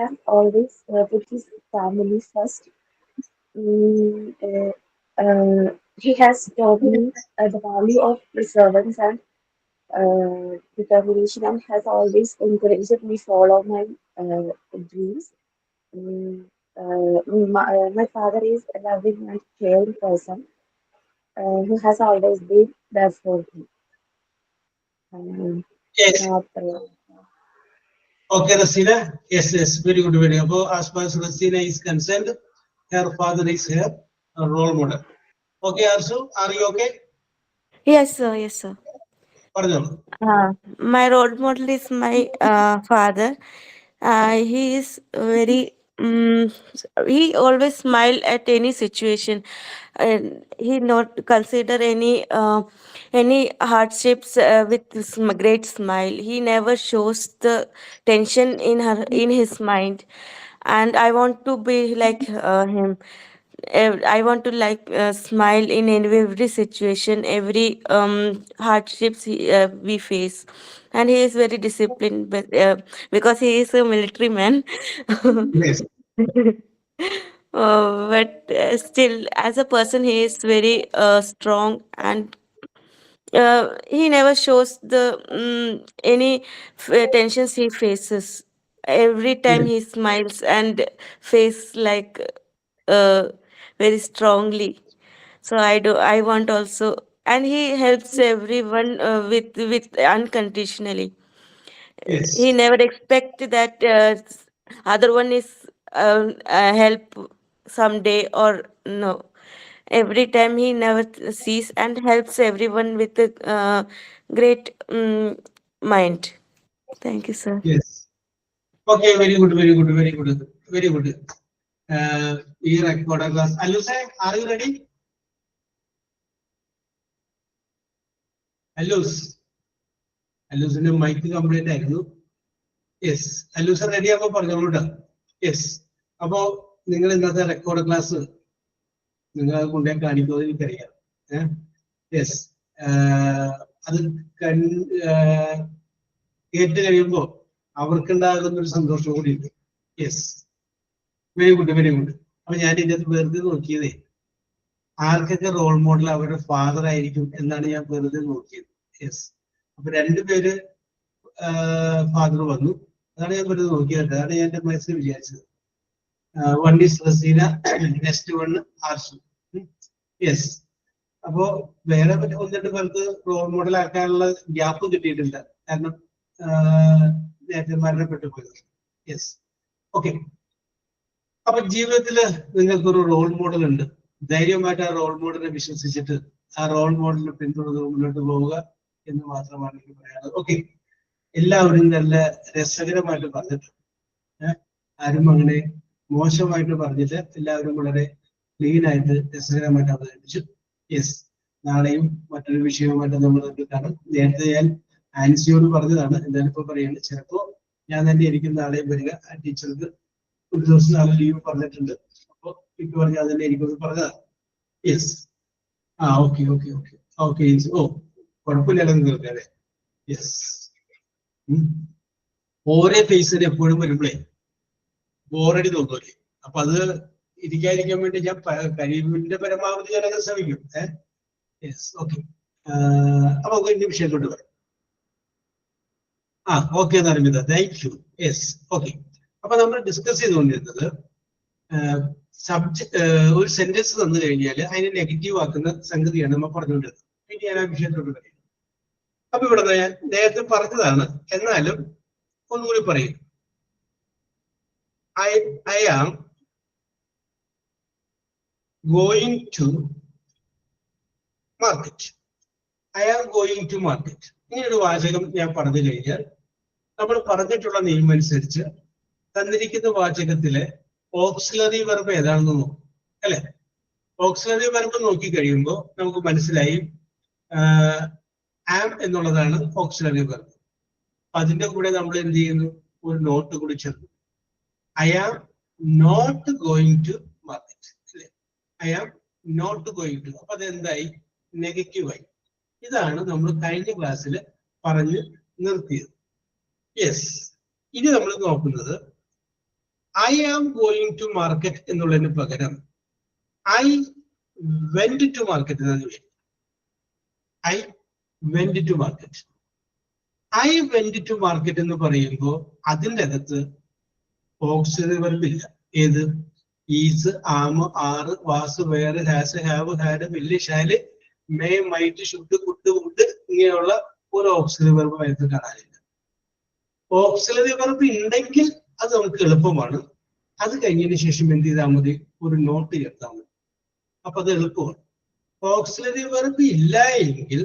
has always put his family first. He has taught me the value of perseverance and determination, and has always encouraged me follow my dreams. Mm, my father is a loving and caring person who has always been there for me. Yes. Not, Okay, Rasina. Yes, yes, very good, very good. As far as Rasina is concerned, her father is her role model. Okay, Arsu, are you okay? Yes, sir. Yes, sir. പറഞ്ഞോളൂ. My role model is my father. He is very. He always smile at any situation, and he not consider any hardships with great smile. He never shows the tension in his mind, and I want to be like him. I want to like smile in every situation, every hardships we face, and he is very disciplined, because he is a military man. Yes. But still, as a person, he is very strong, and he never shows the any tensions he faces. Every time Yes. he smiles and face like uh, very strongly. So I want also, and he helps everyone with unconditionally. He Yes. never expect that other one is help someday or no. Every time he never sees and helps everyone with a great mind. Thank you, sir. Yes. Okay, very good, very good, very good, very good. ഈ recorder class. അല്ലൂസേ, are you ready? അല്ലൂസിന്റെ mike complete ആയിരുന്നു. Yes, Allus ready ആകുമ്പോൾ പറഞ്ഞോളൂ കേട്ടോ. Yes, അപ്പോ നിങ്ങൾ ഇന്നത്തെ റെക്കോർഡ് ക്ലാസ് നിങ്ങൾ അത് കൊണ്ടുപോയി കാണിക്കുമെന്ന് എനിക്കറിയാം. യെസ്, അത് കേട്ട് കഴിയുമ്പോൾ അവർക്കുണ്ടാകുന്ന ഒരു സന്തോഷം കൂടി ഉണ്ട്. Yes, very good, very good. അപ്പൊ ഞാൻ ഇതിനകത്ത് വെറുതെ നോക്കിയതേ ആർക്കൊക്കെ റോൾ മോഡൽ അവരുടെ ഫാദർ ആയിരിക്കും എന്നാണ് ഞാൻ വെറുതെ നോക്കിയത്. യെസ്, അപ്പൊ രണ്ടുപേര് ഫാദർ വന്നു. അതാണ് ഞാൻ വെറുതെ നോക്കിയത്. അതാണ് ഞാൻ എന്റെ മനസ്സിൽ വിചാരിച്ചത്. One is Raseena, next one Arsu. Yes, അപ്പോ വേറെ ഒന്ന് രണ്ട് പേർക്ക് റോൾ മോഡൽ ആക്കാനുള്ള ഗ്യാപ്പ് കിട്ടിയിട്ടില്ല, കാരണം നേരത്തെ മരണപ്പെട്ടു പോയത്. Yes, okay. അപ്പൊ ജീവിതത്തില് നിങ്ങൾക്കൊരു റോൾ മോഡൽ ഉണ്ട്. ധൈര്യമായിട്ട് ആ റോൾ മോഡലിനെ വിശ്വസിച്ചിട്ട് ആ റോൾ മോഡലിനെ പിന്തുടർന്ന് മുന്നോട്ട് പോവുക എന്ന് മാത്രമാണ് എനിക്ക് പറയാനുള്ളത്. ഓക്കെ, എല്ലാവരും നല്ല രസകരമായിട്ട് പറഞ്ഞിട്ടുണ്ട്. ആരും അങ്ങനെ മോശമായിട്ട് പറഞ്ഞിട്ട് എല്ലാവരും വളരെ ക്ലീൻ ആയിട്ട് രസകരമായിട്ട് അവതരിപ്പിച്ചു. യെസ്, നാളെയും മറ്റൊരു വിഷയവുമായിട്ട് നമ്മൾ കാണും. നേരത്തെ ഞാൻ ആൻസിയോട് പറഞ്ഞതാണ്, എന്തായാലും ഇപ്പൊ പറയുന്നത്, ചിലപ്പോ ഞാൻ തന്നെ ആയിരിക്കും നാളെയും വരിക. ആ ടീച്ചർക്ക് ഒരു ദിവസം നാളെ ലീവ് പറഞ്ഞിട്ടുണ്ട്. അപ്പൊ എനിക്ക് പറഞ്ഞാൽ തന്നെ എനിക്കൊന്ന് പറഞ്ഞതാണ്. Yes, okay okay okay okay. ഓ, കുഴപ്പമില്ലല്ലോ നിങ്ങൾക്ക് അല്ലേ? യെസ്, ഓരോ ഫേസിന് എപ്പോഴും വരുമ്പോഴേ ബോറടി തോന്നുമല്ലേ? അപ്പൊ അത് ഇരിക്കാതിരിക്കാൻ വേണ്ടി ഞാൻ കഴിവിന്റെ പരമാവധി ഞാനത് ശ്രമിക്കും. Yes, okay. അപ്പൊ നമുക്ക് ഇനി വിഷയത്തോട്ട് വരാം. Okay Narmitha, thank you. Yes, okay. അപ്പൊ നമ്മൾ ഡിസ്കസ് ചെയ്തുകൊണ്ടിരുന്നത് ഒരു സെന്റൻസ് തന്നു കഴിഞ്ഞാൽ അതിനെ നെഗറ്റീവ് ആക്കുന്ന സംഗതിയാണ് നമ്മൾ പറഞ്ഞുകൊണ്ടിരുന്നത്. പിന്നെ ഞാൻ ആ വിഷയത്തോട് പറയും. അപ്പൊ ഇവിടെ ഞാൻ നേരത്തെ പറഞ്ഞതാണ്, എന്നാലും ഒന്നുകൂടി പറയും. I am going to market. I am going to market. ഇങ്ങനൊരു വാചകം ഞാൻ പറഞ്ഞു കഴിഞ്ഞാൽ നമ്മൾ പറഞ്ഞിട്ടുള്ള നിയമം അനുസരിച്ച് തന്നിരിക്കുന്ന വാചകത്തിലെ ഓക്സിലറി വെർബ് ഏതാണെന്ന് നോക്കും, അല്ലെ? ഓക്സിലറി വെർബ് നോക്കി കഴിയുമ്പോൾ നമുക്ക് മനസ്സിലായി ആം എന്നുള്ളതാണ് ഓക്സിലറി വെർബ്. അതിന്റെ കൂടെ നമ്മൾ എന്ത് ചെയ്യുന്നു? ഒരു നോട്ട് കൂടി ചേർന്നു. I am not going to market. I am not going to. അപ്പൊ അതെന്തായി? നെഗറ്റീവായി. ഇതാണ് നമ്മൾ കഴിഞ്ഞ ക്ലാസ്സിൽ പറഞ്ഞ് നിർത്തിയത്. യെസ്, ഇനി നമ്മൾ നോക്കുന്നത് I am going to market എന്നുള്ളതിന് പകരം I went to market എന്നാണ് വരും. I went to market. I went to market എന്ന് പറയുമ്പോൾ അതിൻ്റെ അകത്ത് ഓക്സിലറി വെർബ് ഇല്ല. ഏത്? Is, am, are, was, were, has, have, had, will, shall, may, might, should, could, would ഇങ്ങനെയുള്ള ഒരു ഓക്സിലറി വെർബ് അതിനകത്ത് കാണാനില്ല. ഓക്സിലറി വെർബ് ഉണ്ടെങ്കിൽ അത് നമുക്ക് എളുപ്പമാണ്. അത് കഴിഞ്ഞതിന് ശേഷം എന്ത് ചെയ്താൽ മതി? ഒരു നോട്ട് ചേർത്താൽ മതി. അപ്പൊ അത് എളുപ്പമാണ്. ഓക്സിലറി വെർബ് ഇല്ല എങ്കിൽ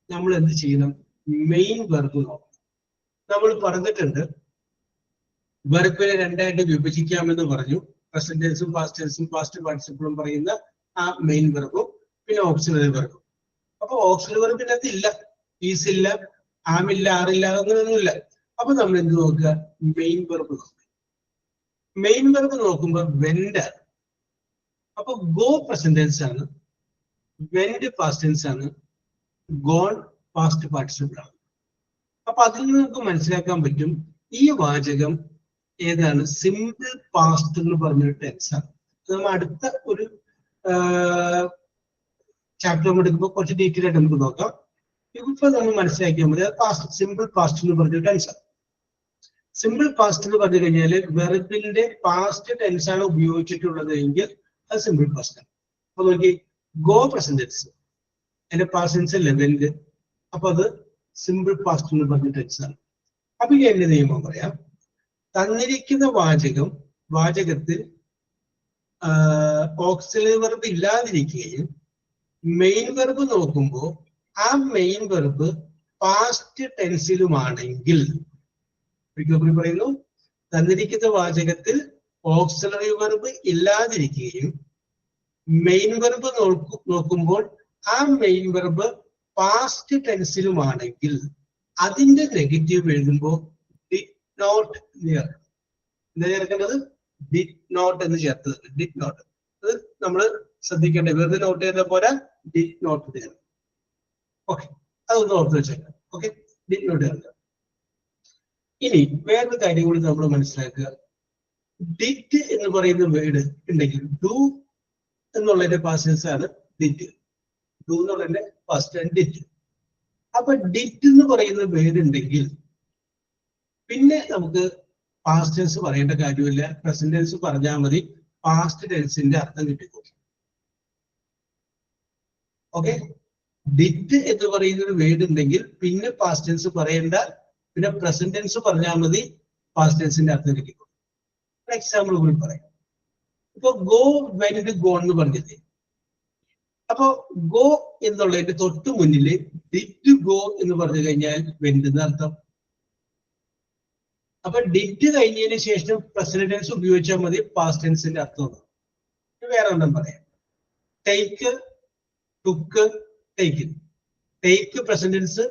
നമ്മൾ എന്ത് ചെയ്യണം? മെയിൻ വെർബ് നോക്കണം. നമ്മൾ പറഞ്ഞിട്ടുണ്ട് വെർബിനെ രണ്ടായിട്ട് വിഭജിക്കാമെന്ന് പറഞ്ഞു. പ്രസന്റ് ടെൻസും പാസ്റ്റ് ടെൻസും പാസ്റ്റ് പാർട്ടിസിപ്പിളും പറയുന്ന ആ മെയിൻ വെർബും പിന്നെ ഓക്സിലറി വെർബും. അപ്പൊ ഓക്സിലറി വെർബിനകത്ത് ഇല്ല, ഈസ് ഇല്ല, ആമില്ല, ആറില്ല, അങ്ങനെയൊന്നുമില്ല. അപ്പൊ നമ്മൾ എന്ത് നോക്കുക? മെയിൻ വെർബ് നോക്കുക. മെയിൻ വെർബ് നോക്കുമ്പോൾ വെന്റ്. അപ്പൊ ഗോ പ്രസന്റ് ടെൻസ് ആണ്, വെന്റ് പാസ്റ്റ് ടെൻസ് ആണ്, ഗോൺ പാസ്റ്റ് പാർട്ടിസിപ്പിൾ ആണ്. അപ്പൊ അതിൽ നിന്ന് നമുക്ക് മനസ്സിലാക്കാൻ പറ്റും ഈ വാചകം ഏതാണ്? സിമ്പിൾ പാസ്റ്റ് എന്ന് പറഞ്ഞൊരു ടെൻസ് ആണ്. നമ്മൾ അടുത്ത ഒരു ചാപ്റ്റർ എടുക്കുമ്പോൾ കുറച്ച് ഡീറ്റെയിൽ ആയിട്ട് നമുക്ക് നോക്കാം. ഇപ്പൊ നമ്മൾ മനസ്സിലാക്കിയാൽ മതി പാസ്റ്റ്, സിമ്പിൾ പാസ്റ്റ് എന്ന് പറഞ്ഞൊരു ടെൻസ് ആണ്. സിമ്പിൾ പാസ്റ്റ് എന്ന് പറഞ്ഞു കഴിഞ്ഞാൽ വെർബിന്റെ പാസ്റ്റ് ടെൻസ് ആണ് ഉപയോഗിച്ചിട്ടുള്ളത് എങ്കിൽ അത് സിമ്പിൾ പാസ്റ്റ് ആണ്. അപ്പൊ നോക്കി, ഗോ പ്രസന്റ് ടെൻസ്, അതിന്റെ പാസ്റ്റ് ടെൻസ് അല്ലേ വെന്റ്, അപ്പൊ അത് സിമ്പിൾ പാസ്റ്റ് എന്ന് പറഞ്ഞ ടെൻസ് ആണ്. അപ്പൊ ഈ എന്റെ നിയമം പറയാം. തന്നിരിക്കുന്ന വാചകത്തിൽ ഓക്സിലറി വെർബ് ഇല്ലാതിരിക്കുകയും മെയിൻ വെർബ് നോക്കുമ്പോൾ ആ മെയിൻ വെർബ് പാസ്റ്റ് ടെൻസിലുമാണെങ്കിൽ, പറയുന്നു, തന്നിരിക്കുന്ന വാചകത്തിൽ ഓക്സിലറി വെർബ് ഇല്ലാതിരിക്കുകയും മെയിൻ വെർബ് നോക്കുമ്പോൾ ആ മെയിൻ വെർബ് പാസ്റ്റ് ടെൻസിലുമാണെങ്കിൽ അതിന്റെ നെഗറ്റീവ് എഴുതുമ്പോൾ നോട്ട് എന്താ ചേർക്കേണ്ടത്? ഡിഡ് നോട്ട് എന്ന് ചേർത്തത്. ഡിഡ് നോട്ട്, അത് നമ്മൾ ശ്രദ്ധിക്കേണ്ടത്. വെറുതെ നോട്ട് ചെയ്ത പോലെ ഡിഡ് നോട്ട് ചേർക്കണം. ഓക്കെ, അതൊന്ന് ഓർത്ത് വെച്ചേക്കാം. ഓക്കെ, ഡിഡ് നോട്ട് ചേർക്കുക. ഇനി വേറൊരു കാര്യം കൂടി നമ്മൾ മനസ്സിലാക്കുക. ഡിഡ് എന്ന് പറയുന്ന വേർഡ് ഉണ്ടെങ്കിൽ ഡു എന്നുള്ളതിന്റെ പാസ്റ്റ് ആണ് ഡിഡ്. ഡു എന്നുള്ളതിന്റെ പാസ്റ്റ് ഡിഡ്. അപ്പൊ ഡിഡ് എന്ന് പറയുന്ന വേർഡ് ഉണ്ടെങ്കിൽ പിന്നെ നമുക്ക് പാസ്റ്റ് ടെൻസ് പറയേണ്ട കാര്യമില്ല, പ്രസന്റ് ടെൻസ് പറഞ്ഞാൽ മതി. പാസ്റ്റ് ടെൻസിന്റെ അർത്ഥം കിട്ടിക്കോളും. ഓക്കെ, ഡിഡ് എന്ന് പറയുന്ന ഒരു വേർഡ് ഉണ്ടെങ്കിൽ പിന്നെ പാസ്റ്റ് ടെൻസ് പറയേണ്ട, പിന്നെ പ്രസന്റ് ടെൻസ് പറഞ്ഞാൽ മതി, പാസ്റ്റ് ടെൻസിന്റെ അർത്ഥം കിട്ടിക്കോളും. എക്സാമ്പിൾ കൂടി പറയാം. ഇപ്പൊ ഗോ, വെന്റ്, ഗോൺ എന്ന് പറഞ്ഞില്ലേ? അപ്പൊ ഗോ എന്നുള്ളതിന്റെ തൊട്ട് മുന്നില് ഡിഡ് ഗോ എന്ന് പറഞ്ഞു കഴിഞ്ഞാൽ വെന്റ് എന്ന് അർത്ഥം. അപ്പൊ ഡിഡ് കഴിഞ്ഞതിന് ശേഷം പ്രസന്റ് ടെൻസ് ഉപയോഗിച്ചാൽ മതി, പാസ്റ്റ് ടെൻസിന്റെ അർത്ഥം. വേറെ ഒന്നും പറയാം. Take, took, taken. Take present tense,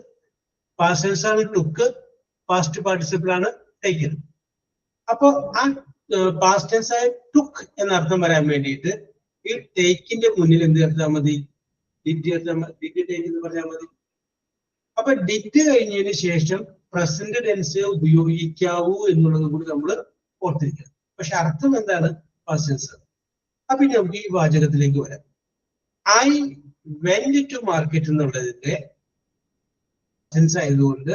past tense ആണ് ടുക്ക്, പാസ്റ്റ് പാർട്ടിസിപ്പിൾ ആണ് ടേക്കിൻ. അപ്പൊ ആ പാസ്റ്റ് ടെൻസ് ആയ ടുക്ക് എന്ന അർത്ഥം വരാൻ വേണ്ടിയിട്ട് ഈ ടേക്കിന്റെ മുന്നിൽ എന്ത് ചേർത്താൽ മതി? ഡിഡ് ചേർത്താൽ മതി. ഡിഡ് ടേക്ക് എന്ന് പറഞ്ഞാൽ മതി. അപ്പൊ ഡിഡ് കഴിഞ്ഞതിന് ശേഷം പ്രസന്റ് ടെൻസ് ഉപയോഗിക്കാവൂ എന്നുള്ളത് കൂടി നമ്മൾ ഓർത്തിരിക്കണം. പക്ഷെ അർത്ഥം എന്താണ്? Past tense. അപ്പൊ ഇനി നമുക്ക് ഈ വാചകത്തിലേക്ക് വരാം. ഐ വെന്റ് ടു മാർക്കറ്റ് എന്നുള്ളതിന്റെ ടെൻസ് ആയതുകൊണ്ട്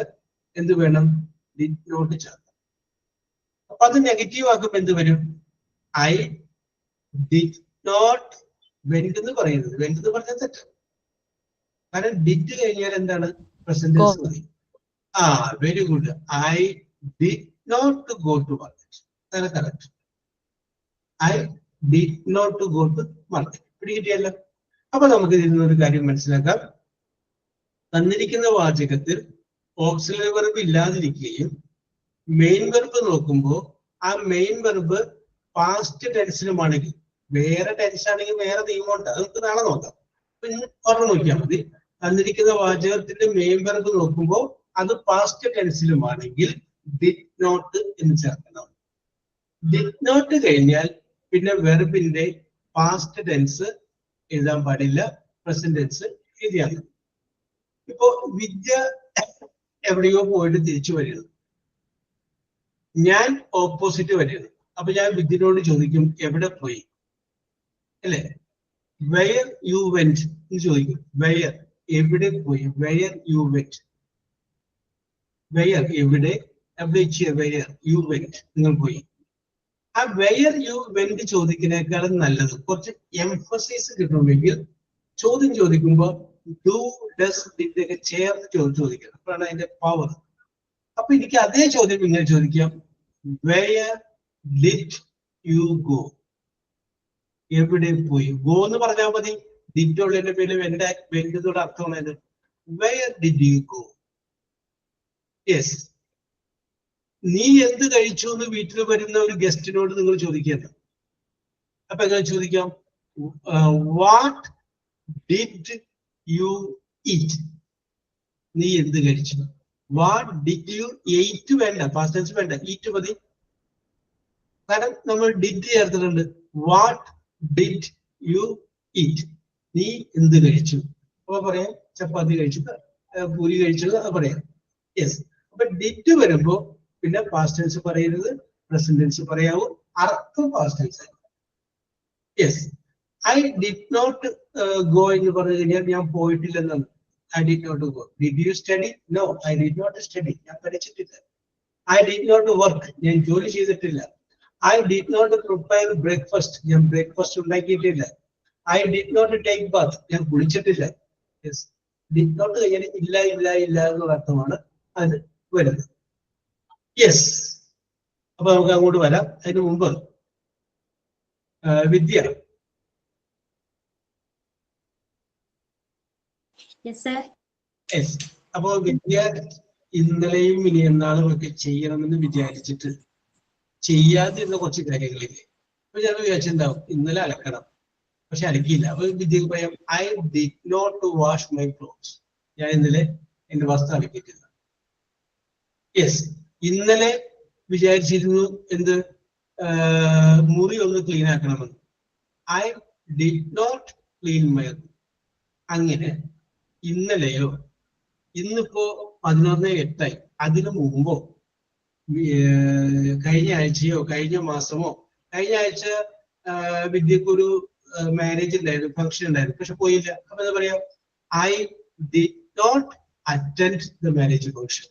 എന്ത് വേണം? ഡിഡ് നോട്ട് ചേർക്കാം. അപ്പൊ അത് നെഗറ്റീവ് ആക്കുമ്പോൾ എന്ത് വരും? ഐ ഡിഡ് നോട്ട് വെന്റ് എന്ന് പറയുന്നത്. വെന്റ് എന്ന് പറഞ്ഞാൽ തെറ്റ്. കാരണം ഡിഡ് കഴിഞ്ഞാൽ എന്താണ്? പ്രസന്റ് ടെൻസ് മതി. Very good. I did not go to market. അതാണ് correct. I did not go to market. പിടികിട്ടിയല്ലോ. അപ്പൊ നമുക്ക് ഇതിൽ നിന്നൊരു കാര്യം മനസ്സിലാക്കാം. തന്നിരിക്കുന്ന വാചകത്തിൽ ഓക്സിലറി വെർബ് ഇല്ലാതിരിക്കുകയും മെയിൻ വെർബ് നോക്കുമ്പോൾ ആ മെയിൻ വെർബ് പാസ്റ്റ് ടെൻസിലുമാണെങ്കിൽ, വേറെ ടെൻസ് ആണെങ്കിൽ വേറെ നിയമമുണ്ട്, അത് നമുക്ക് നാളെ നോക്കാം. പറഞ്ഞു നോക്കിയാൽ മതി. തന്നിരിക്കുന്ന വാചകത്തിന്റെ മെയിൻ വെർബ് നോക്കുമ്പോൾ അത് പാസ്റ്റ് ടെൻസിലുമാണെങ്കിൽ ഡിഡ് നോട്ട് എന്ന് ചേർക്കണം. ഡിഡ് നോട്ട് കഴിഞ്ഞാൽ പിന്നെ വെർബിന്റെ പാസ്റ്റ് ടെൻസ് എഴുതാൻ പാടില്ല, പ്രസന്റ് ടെൻസ് എഴുതിയാൽ മതി. ഇപ്പോ വിദ്യ എവിടെയോ പോയിട്ട് തിരിച്ചു വരികയാണ്, ഞാൻ ഓപ്പോസിറ്റ് വരികയാണ്. അപ്പൊ ഞാൻ വിദ്യനോട് ചോദിക്കും എവിടെ പോയി, അല്ലേ? വെയർ യു വെന്റ് എന്ന് ചോദിക്കും. വെയർ എവിടെ പോയി, വെയർ യു വെന്റ്. വെയർ എവിടെ, വെയർ യു വെന്റ് നിങ്ങൾ പോയി. ആ വെയർ യു വെന്റ് ചോദിക്കുന്നതിനേക്കാളും നല്ലത് കുറച്ച് എംഫസൈസ് കിട്ടണമെങ്കിൽ ചോദ്യം ചോദിക്കുമ്പോൾ ഡു ഡസ് ഡിഡ് ഒക്കെ ചേർത്ത് ചോദിക്കണം. അപ്പോഴാണ് അതിന്റെ പവർ. അപ്പൊ എനിക്ക് അതേ ചോദ്യം ഇങ്ങനെ ചോദിക്കാം, വെയർ ഡിഡ് യു ഗോ. എവിടെ പോയി. ഗോ എന്ന് പറഞ്ഞാൽ മതി. ഡിഡ് ഉള്ളതിന്റെ പേര് വെന്റോട് അർത്ഥമാണ്. Wear did you go. Yes. നീ എന്ത് കഴിച്ചു എന്ന് വീട്ടിൽ വരുന്ന ഒരു ഗസ്റ്റിനോട് നിങ്ങൾ ചോദിക്കുന്നത്. അപ്പൊ എങ്ങനെ ചോദിക്കാം? What did you eat. നീ എന്ത് കഴിച്ചു. വാട്ട് ഡിഡ് യു എയ്റ്റ് വേണ്ട, പാസ്റ്റ് ടെൻസ് വേണ്ട, ഈറ്റ് മതി. കാരണം നമ്മൾ ഡിഡ് ചേർത്തിട്ടുണ്ട്. What did you eat. നീ എന്ത് കഴിച്ചു. അപ്പൊ പറയാം ചപ്പാത്തി കഴിച്ചു, പൂരി കഴിച്ചു, അത് പറയാം. യെസ്. അപ്പൊ ഡിഡ് വരുമ്പോ പിന്നെ പാസ്റ്റ് ടെൻസ് പറയരുത്, പ്രസന്റ് ടെൻസ് പറയാവൂ, അർത്ഥം പാസ്റ്റ് ടെൻസ് ആണ്. Yes. I did not go എന്ന് പറഞ്ഞു കഴിഞ്ഞാൽ ഞാൻ പോയിട്ടില്ലെന്നാണ്. I did not go. Did you study? No, I did not study. ഞാൻ പഠിച്ചിട്ടില്ല. I did not work. ഞാൻ ജോലി ചെയ്തിട്ടില്ല. I did not prepare breakfast. ഞാൻ ബ്രേക്ക്ഫാസ്റ്റ് ഉണ്ടാക്കിയിട്ടില്ല. I did not take bath. ഞാൻ കുളിച്ചിട്ടില്ല. യെസ്. ഡിഡ് നോട്ട് കഴിഞ്ഞാൽ ഇല്ല ഇല്ല ഇല്ല എന്നുള്ള അർത്ഥമാണ് അത് വരുന്നത്. യെസ്. അപ്പൊ നമുക്ക് അങ്ങോട്ട് വരാം. അതിന് മുമ്പ് വിദ്യ. യെസ്. അപ്പൊ വിദ്യ ഇന്നലെയും ഇനി എന്നാളും ഒക്കെ ചെയ്യണമെന്ന് വിചാരിച്ചിട്ട് ചെയ്യാതിരുന്ന കുറച്ച് കാര്യങ്ങളില്ലേ. അപ്പൊ ഞാൻ വിചാരിച്ചിട്ടുണ്ടാവും ഇന്നലെ അലക്കണം, പക്ഷെ അലക്കിയില്ല. അപ്പൊ വിദ്യക്ക് പറയാം, I did not wash my clothes. ഞാൻ ഇന്നലെ എന്റെ വസ്ത്രം അലക്കിയിട്ടില്ല. യെസ്. ഇന്നലെ വിചാരിച്ചിരുന്നു എന്ത്, മുറി ഒന്ന് ക്ലീൻ ആക്കണമെന്ന്. I did not clean my room. അങ്ങനെ ഇന്നലെയോ, ഇന്നിപ്പോ 11/8 അതിനു മുമ്പോ, കഴിഞ്ഞ ആഴ്ചയോ കഴിഞ്ഞ മാസമോ, കഴിഞ്ഞ ആഴ്ച വിദ്യക്കൊരു മാരേജ് ഉണ്ടായിരുന്നു, ഫംഗ്ഷൻ ഉണ്ടായിരുന്നു, പക്ഷെ പോയില്ല. അപ്പൊ എന്താ പറയാ? I did not attend the marriage function.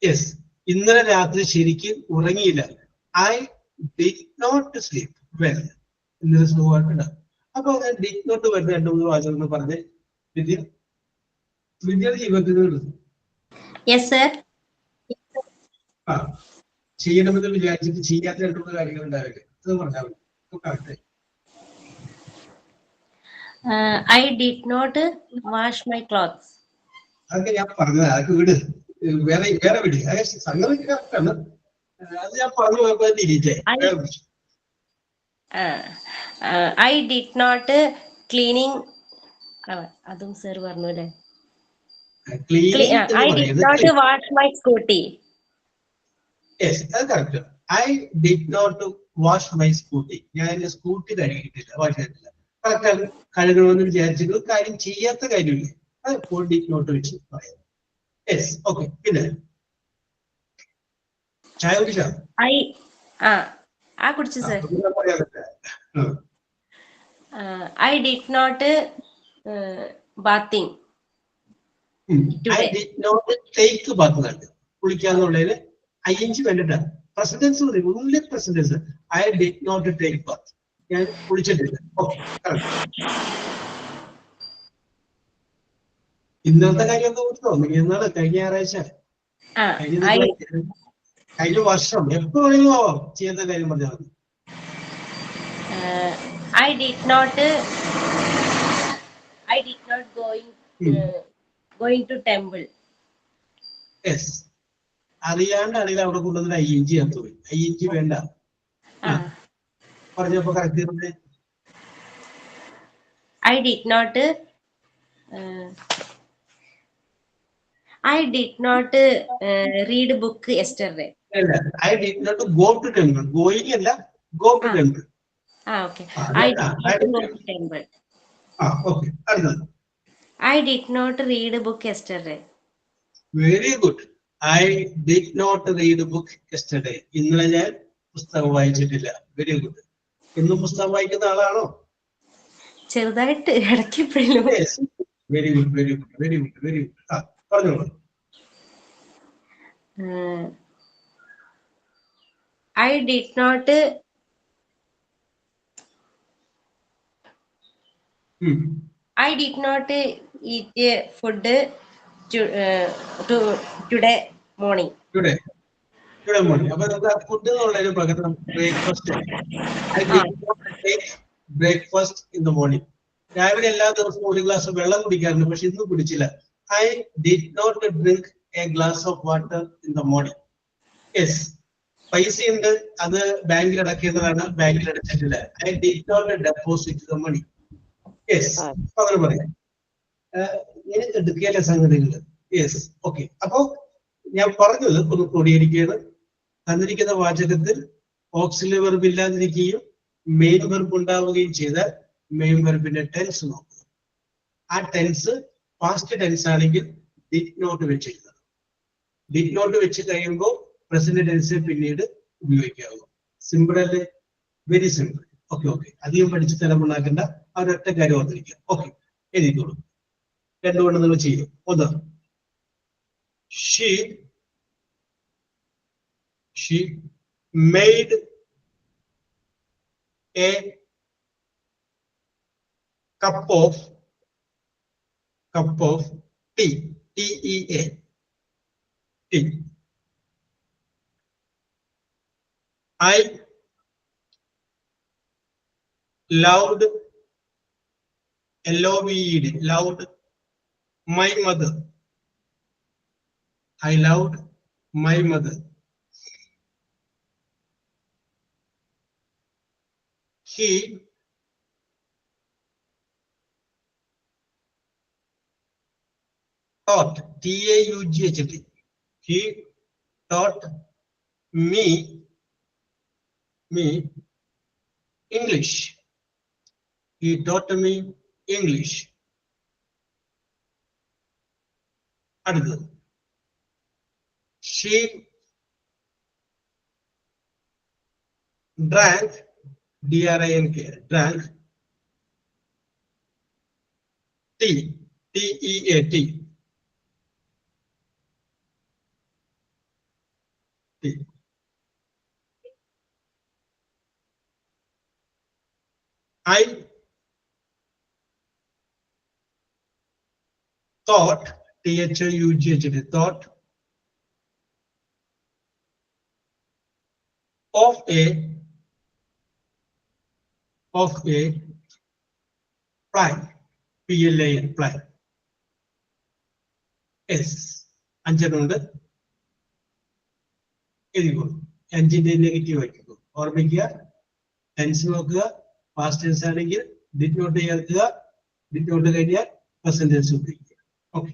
Yes. ഇന്നലെ രാത്രി ശരിക്കും ഉറങ്ങിയില്ല. I did not sleep well. ഇന്നലെ സുഖമായിട്ടുണ്ടാവും. അപ്പൊ ഡിഡ് നോട്ട് വരുന്ന 2-3 വാചകങ്ങൾ പറഞ്ഞ് വിദ്യയുടെ ജീവിതത്തിൽ ചെയ്യണമെന്ന് വിചാരിച്ചിട്ട് ചെയ്യാത്ത 2-3 കാര്യങ്ങൾ ഉണ്ടാവില്ല. അത് പറഞ്ഞാൽ മതി. I did not wash my clothes. അതൊക്കെ ഞാൻ പറഞ്ഞത്. അതൊക്കെ വിട്, വേറെ വിട്. സംഗതി കറക്റ്റാണ്. അത് ഞാൻ പറഞ്ഞു പോയപ്പോ ഡിലീറ്റ് ആയി. I did not cleaning. അതും സർ പറഞ്ഞു അല്ലേ? I did not wash my scooty. Yes, അത് correct. I did not wash my scooty. ഞാൻ എന്റെ സ്കൂട്ടി കഴുകിയിട്ടില്ല, വാഷ് ചെയ്തിട്ടില്ല. കറക്റ്റാണ്. കഴുകണമെന്ന് വിചാരിച്ചിട്ട് കാര്യം ചെയ്യാത്ത കാര്യമില്ല. അത് എപ്പോൾ ഡിഡ് നോട്ട് വെച്ച് പറയാം. യെസ്. ഓക്കെ. പിന്നെ ചായ കുടിച്ചോ? കുടിച്ചു sir. I did not bathing. I did not take bath. കുളിക്കാന്നുള്ളതിന് ing വേണ്ടിട്ടാണ്. Present tense only present tense. I did not take bath. ഞാൻ കുളിച്ചിട്ടില്ല. ഓക്കെ, ഇന്നത്തെ കാര്യമൊക്കെ ഓർത്തോ? ഇന്നാണ് കഴിഞ്ഞ ഞായറാഴ്ച, കഴിഞ്ഞ വർഷം എപ്പോ വേണമെങ്കിലും ആവാം. ചെയ്യാത്ത കാര്യം പറഞ്ഞാൽ മതി. I did not going to temple. Yes, അറിയാണ്ട് അവിടെ കൊണ്ടുവന്നിട്ട് ING പോയി. ING വേണ്ട പറഞ്ഞപ്പോ correct. I did not read book yesterday. I did not go to temple. Going അല്ല, go to temple. Okay. I did not go to temple. Okay, അടുത്തത്. I did not read a book yesterday. Very good. I did not read a book yesterday. ഇന്നലെ ഞാൻ പുസ്തകം വായിച്ചിട്ടില്ല. Very good. ഇന്നും പുസ്തകം വായിക്കുന്ന ആളാണോ? ചെറുതായിട്ട് ഇടയ്ക്കെപ്പോഴും. Very good, very good, very good, very good. പറഞ്ഞോളൂ. I did not eat food today morning. Today morning. അപ്പൊ നമുക്ക് ഫുഡ് എന്നുള്ളതിന് പകരം breakfast. I did not take breakfast in the morning. രാവിലെ എല്ലാ ദിവസവും ഒരു ഗ്ലാസ് വെള്ളം കുടിക്കാറുണ്ട്, പക്ഷെ ഇന്ന് കുടിച്ചില്ല. I did not drink a glass of water in the morning. Yes, പൈസ ഉണ്ട്, അത് ബാങ്കിൽ അടക്കേണ്ടതാണ്, ബാങ്കിൽ അടച്ചിട്ടില്ല. I did not deposit the money. Yes, അങ്ങനെ പറയാം. ഇങ്ങനെ എടുക്കുകയല്ല സംഗതികൾ. Yes, okay. അപ്പോ ഞാൻ പറഞ്ഞത് ഒന്ന് ക്രോഡീകരിക്കുകയാണ്. തന്നിരിക്കുന്ന വാചകത്തിൽ ഓക്സിലറി വെർബ് ഇല്ലാതിരിക്കുകയും മെയിൻ വെർബ് ഉണ്ടാവുകയും ചെയ്താൽ മെയിൻ വെർബിന്റെ ടെൻസ് നോക്കുക. ആ ടെൻസ് പാസ്റ്റ് ടെൻസ് ആണെങ്കിൽ ഡിഡ് നോട്ട് വെച്ചിരിക്കുന്നത്. ഡിഡ് നോട്ട് വെച്ച് കഴിയുമ്പോൾ പ്രസന്റ് ടെൻസ് പിന്നീട് ഉപയോഗിക്കാവുന്നു. സിമ്പിൾ അല്ലേ? Very simple. Okay, okay. അധികം പഠിച്ച് തലമുണ്ടാക്കേണ്ട, ആ ഒരൊറ്റ കാര്യം ഓർത്തിരിക്കുക. ഓക്കെ, എഴുതിക്കോളൂ. രണ്ടുകൊണ്ട് നിങ്ങൾ ചെയ്യും. ഒന്ന്, she made a cup of tea. TEA, tea. I loved, LOVED, loved my mother. I loved my mother. He taught, TAUGHT. He taught me English. He taught me English. അടുത്തത്, she drank, DRINK, drank tea, TEA, tea. I thought, THOUGHT, thought of a plan, PLAN, plan. Yes, അഞ്ചെണ്ണമുണ്ട്. എഴുതിക്കോളൂ. അഞ്ചിന്റെ negative ആക്കിക്കോ. ഓർമ്മിക്കുക, tense നോക്കുക. Past tense ആണെങ്കിൽ did not ചേർക്കുക, did not കഴിഞ്ഞാൽ present tense ഉപയോഗിക്കുക. Okay,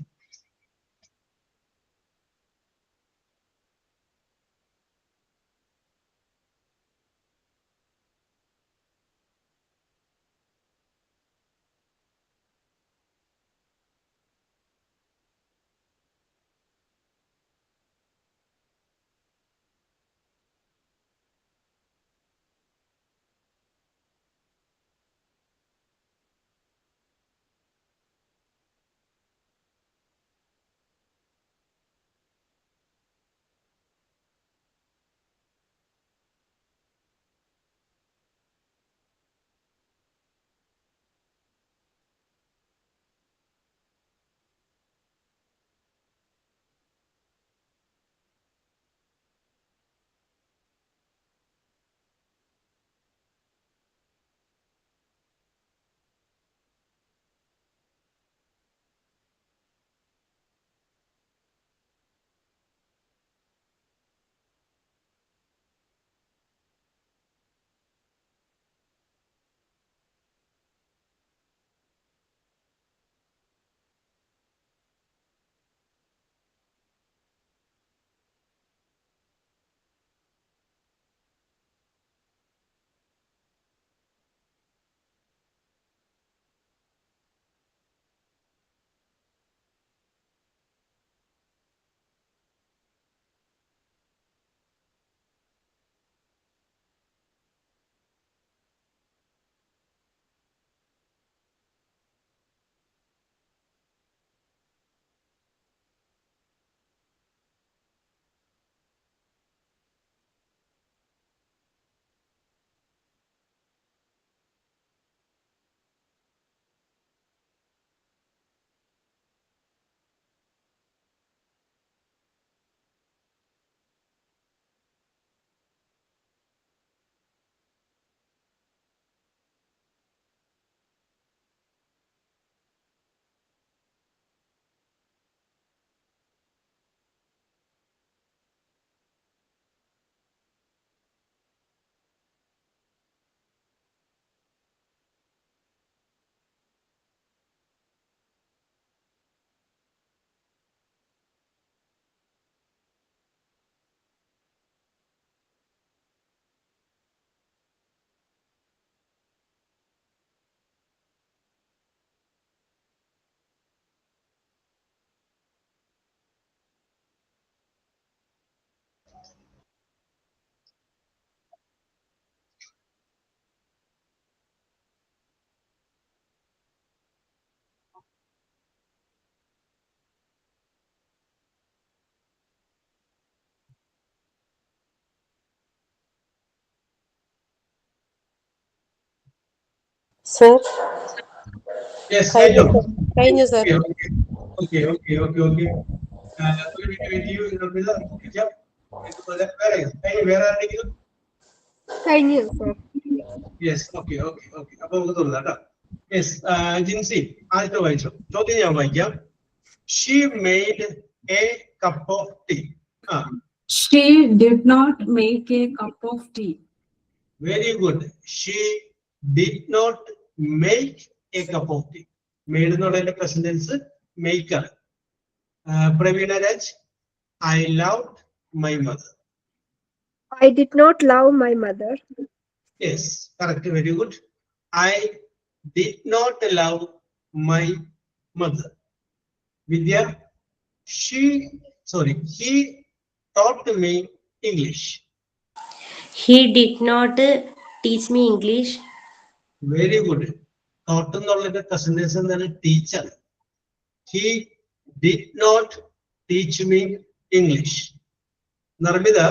Sir, Yes, കഴിഞ്ഞു കഴിഞ്ഞോ? sir. കഴിഞ്ഞു sir. Okay. ഒരു മിനിറ്റ് you വേറെ ആരെങ്കിലും? കഴിഞ്ഞു sir. Yes, okay. അപ്പൊ നമുക്ക് തുടങ്ങാം കേട്ടോ. Yes, ജിൻസി ആദ്യത്തെ വായിച്ചോ. ചോദ്യം ഞാൻ വായിക്കാം. She made a cup of tea. She did not make a cup of tea. Very good. She did not make a cup of tea. Made എന്നുള്ളതിന്റെ പ്രസന്റ് ടെൻസ് make ആണ്. Praveena Raj, I loved my mother. I did not love my mother. Yes, correct. Very good. I did not love my mother. Vidya, he taught me English. He did not teach me English. Very good. Taught എന്നുള്ളതിന്റെ present tense എന്താണ്? Teacher. He did not teach me English. Narmida,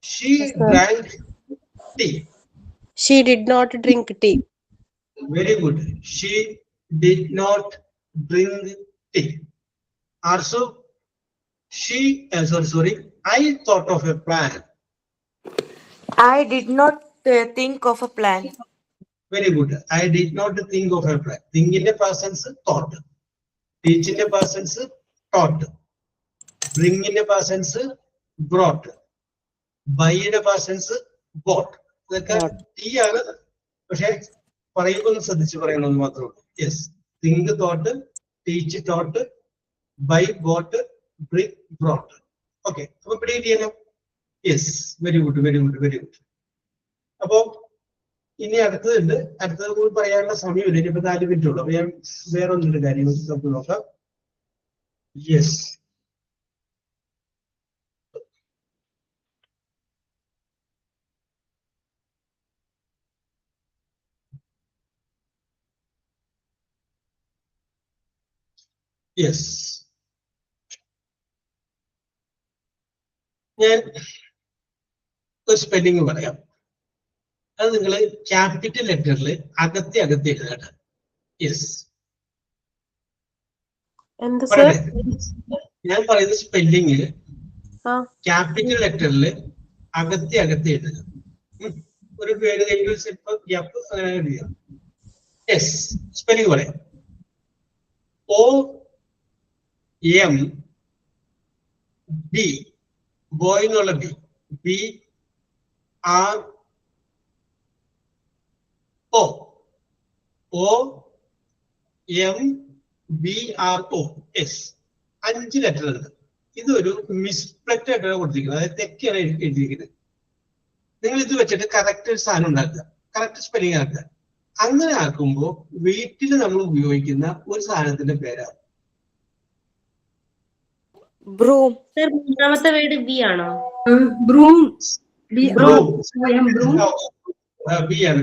she Yes, sir. drank tea. She did not drink tea. Very good. She did not drink tea. Also, I thought of a plan. I did not think of a plan. Very good. I did not think of a plan. Think in the past tense, thought. Teach in the past tense, taught. Bring in the past tense, brought. Buy in the past tense, bought. ഇതൊക്കെ T ആണ്. പക്ഷെ പറയുമ്പോൾ ശ്രദ്ധിച്ച് പറയണമെന്ന് മാത്രമേ ഉള്ളൂ. Yes, think thought, teach taught, buy bought, bring brought. Okay, അപ്പൊ പിടി ചെയ്യണം. Yes, very good. അപ്പോ ഇനി അടുത്തത് കൂടി പറയാനുള്ള സമയമില്ല. ഇനിയിപ്പോ 4 മിനിറ്റ് ഉള്ളൂ. അപ്പൊ ഞാൻ വേറെ ഒന്നൊരു കാര്യം നമുക്ക് നോക്കാം. യെസ്, ഞാൻ ഒരു സ്പെല്ലിംഗ് പറയാം. അത് നിങ്ങൾ ക്യാപിറ്റൽ ലെറ്ററിൽ അകത്തെ എഴുതണം. യെസ്, എന്ത് sir? ഞാൻ പറയുന്ന സ്പെല്ലിംഗ് ക്യാപിറ്റൽ ലെറ്ററിൽ അകത്തെ എഴുതണം. ഒരു പേര് കഴിഞ്ഞ ചിലപ്പോൾ ഗ്യാപ്പ് അങ്ങനെ എഴുതിയാം. യെസ്, സ്പെല്ലിംഗ് പറയാം. OMB, ബോയ് എന്നുള്ള BRO. യെസ്, 5 ലെറ്റർ ഉണ്ട്. ഇതൊരു മിസ്പ്ലെക്റ്റ് ആയിട്ടാണ് കൊടുത്തിരിക്കുന്നത്, അതായത് തെറ്റാണ് എഴുതിയിരിക്കുന്നത്. നിങ്ങൾ ഇത് വെച്ചിട്ട് കറക്റ്റ് സാധനം ഉണ്ടാക്കുക, കറക്റ്റ് സ്പെല്ലിംഗ് ആക്കുക. അങ്ങനെ ആക്കുമ്പോൾ വീട്ടിൽ നമ്മൾ ഉപയോഗിക്കുന്ന ഒരു സാധനത്തിന്റെ പേരാണ് Broom. Sir, മൂന്നാമത്തെ വേർഡ് ബി ആണോ? Broom. broom. Broom. ബി ആണ്.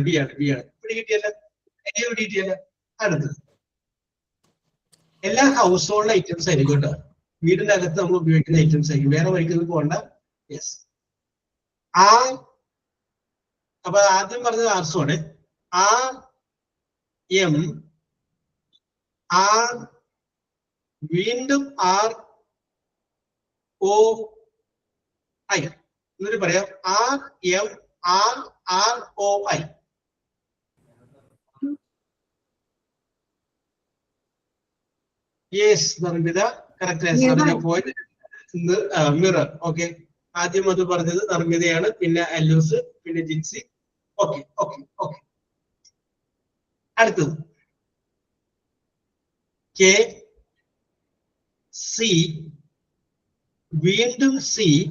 കിട്ടിയല്ല. അടുത്തത് എല്ലാ ഹൗസ് ഹോൾഡ് ഐറ്റംസ് ആയിരിക്കും കേട്ടോ. വീടിന്റെ അകത്ത് നമ്മൾ ഉപയോഗിക്കുന്ന ഐറ്റംസ് ആയിരിക്കും, വേറെ വഴിക്കുന്നത് പോകണ്ട. യെസ്, അപ്പൊ ആദ്യം പറഞ്ഞത് ആർസോണ്. വീണ്ടും ROI. എന്നിട്ട് പറയാം RMRROI. യെസ്, നിർമ്മിത correct answer. Point mirror. Okay, ആദ്യം അത് പറഞ്ഞത് നിർമ്മിതയാണ്, പിന്നെ അല്ലൂസ്, പിന്നെ ജിൻസി. ഓക്കെ. അടുത്തത് KC, വീണ്ടും COL.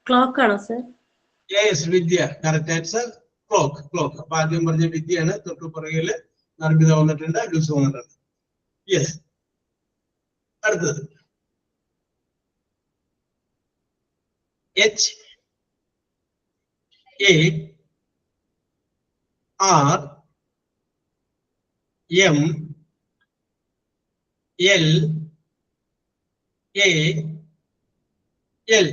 ക്ലോക്ക് ആണോ സർ? യെസ്, വിദ്യ കറക്റ്റ് ആൻസർ. ക്ലോക്ക്. അപ്പൊ ആദ്യം പറഞ്ഞ വിദ്യയാണ്, തൊട്ടു പുറകില് നിർമ്മിത വന്നിട്ടുണ്ട്, അല്ലൂസ് വന്നിട്ടുണ്ട്. യെസ്, അടുത്തത് HARMLY. A L.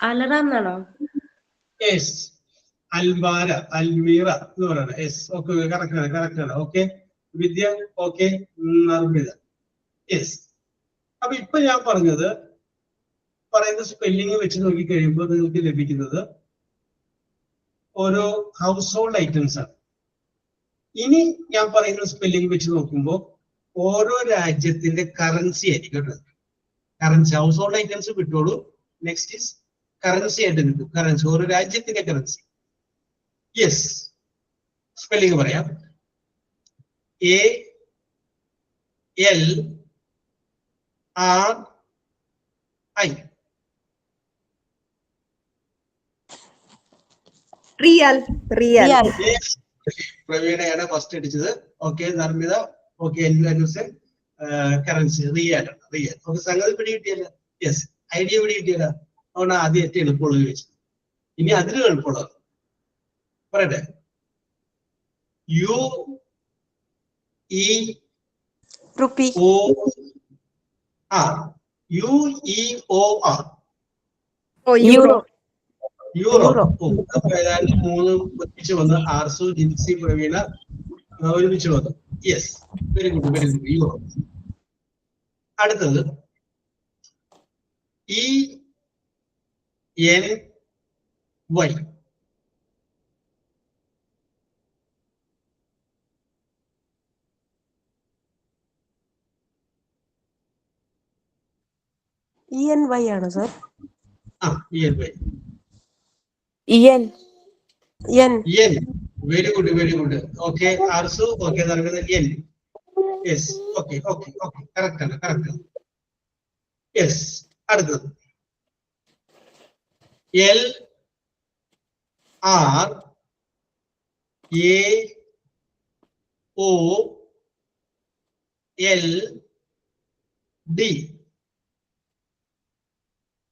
അലറാം എന്നാണോ? Yes. അൽമാര, അൽമീറ എന്ന് പറയുന്നത്. യെസ്, ഓക്കെ, കറക്റ്റ് ആണ്. ഓക്കെ വിദ്യ, ഓക്കെ നർമ്മിത. യെസ്. അപ്പൊ ഇപ്പൊ ഞാൻ പറയുന്ന സ്പെല്ലിംഗ് വെച്ച് നോക്കി കഴിയുമ്പോൾ നിങ്ങൾക്ക് ലഭിക്കുന്നത് ഓരോ ഹൗസ് ഹോൾഡ് ഐറ്റംസ് ആണ്. ഇനി ഞാൻ പറയുന്ന സ്പെല്ലിംഗ് വെച്ച് നോക്കുമ്പോൾ ഓരോ രാജ്യത്തിന്റെ കറൻസി ആയിരിക്കും കേട്ടോ. കറൻസി, ഹൗസ് ഹോൾഡ് ഐറ്റംസ് വിട്ടോളൂ. നെക്സ്റ്റ് ഈസ് കറൻസി ആയിട്ട് കിട്ടും. കറൻസി, ഓരോ രാജ്യത്തിന്റെ കറൻസി. യെസ്, സ്പെല്ലിംഗ് പറയാം. ALRI. Real. പ്രവീണയാണ് ഫസ്റ്റ് അടിച്ചത്. Okay Narmitha, okay currency real. Okay സംഗതി പിടി കിട്ടിയല്ല. യെസ്, ഐഡിയ പിടി കിട്ടിയല്ല. അതുകൊണ്ട് ആദ്യം ഏറ്റവും എളുപ്പമുള്ളത് ചോദിച്ചു. ഇനി അതിലും എളുപ്പമുള്ളത് പറയട്ടെ. UEOR. Euro. അപ്പൊ ഏതാണ്ട് 3 ഒരുമിച്ച് വന്ന് ആർസു, ജിൻസി, പ്രവീണ ഒരുമിച്ച് വന്നു. Yes, very good. യൂറോ. അടുത്തത് ENY. ENY ആണ് sir. ENY. Yen. Very good. Okay Arsu, okay നടക്കുന്നത് എൻ. യെസ്, ഓക്കെ കറക്റ്റ് ആണ്. യെസ്, അടുത്തത് LRAOLD.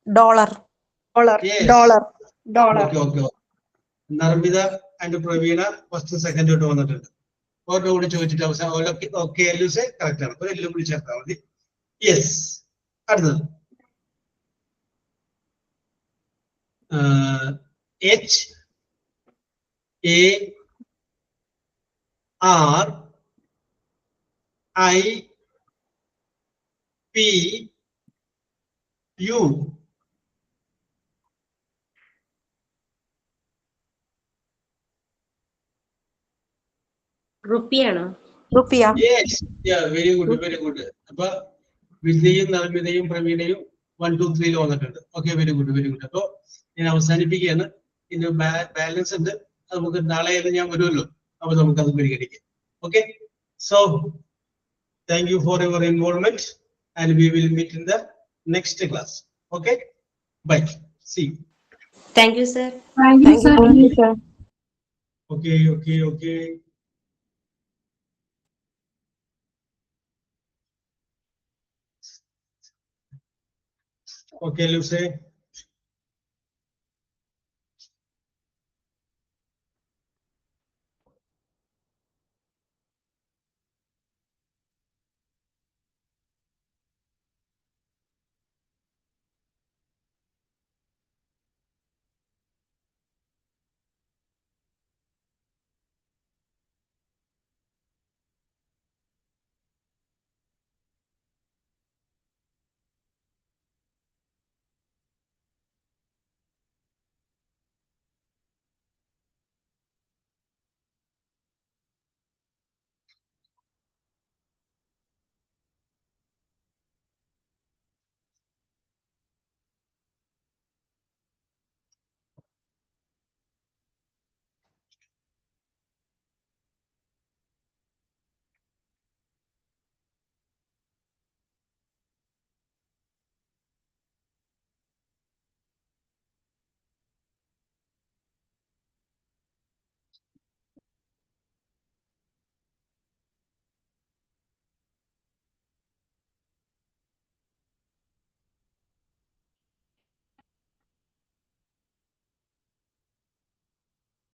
Dollar. Okay. Narmitha and Praveena first second തൊട്ട് വന്നിട്ടുണ്ട്. ഓരോ കൂടി ചോദിച്ചിട്ട് അവസാനം ഓക്കെ എല്ലൂസെ കറക്റ്റ് ആണ്. ഒരു എല്ലും കൂടി ചേർത്താൽ മതി. യെസ്, അടുത്തത് HARIPU. റുപ്പിയാണോ? Yes, yeah, very good. അപ്പൊ വിദ്യയും നർമ്മിതയും പ്രവീണയും 1, 2, 3 വന്നിട്ടുണ്ട്. Okay very good. അപ്പൊ ഞാൻ അവസാനിപ്പിക്കുകയാണ്. ഇനി ബാലൻസ് ഉണ്ട്, നമുക്ക് നാളെ ഞാൻ വരുമല്ലോ, അപ്പൊ നമുക്ക് അത് പരിഗണിക്കാം. Okay, so thank you for your involvement and we will meet in the next class. Okay, bye, see you. Thank you sir. Thank you, sir. Okay. Okay, Lucy.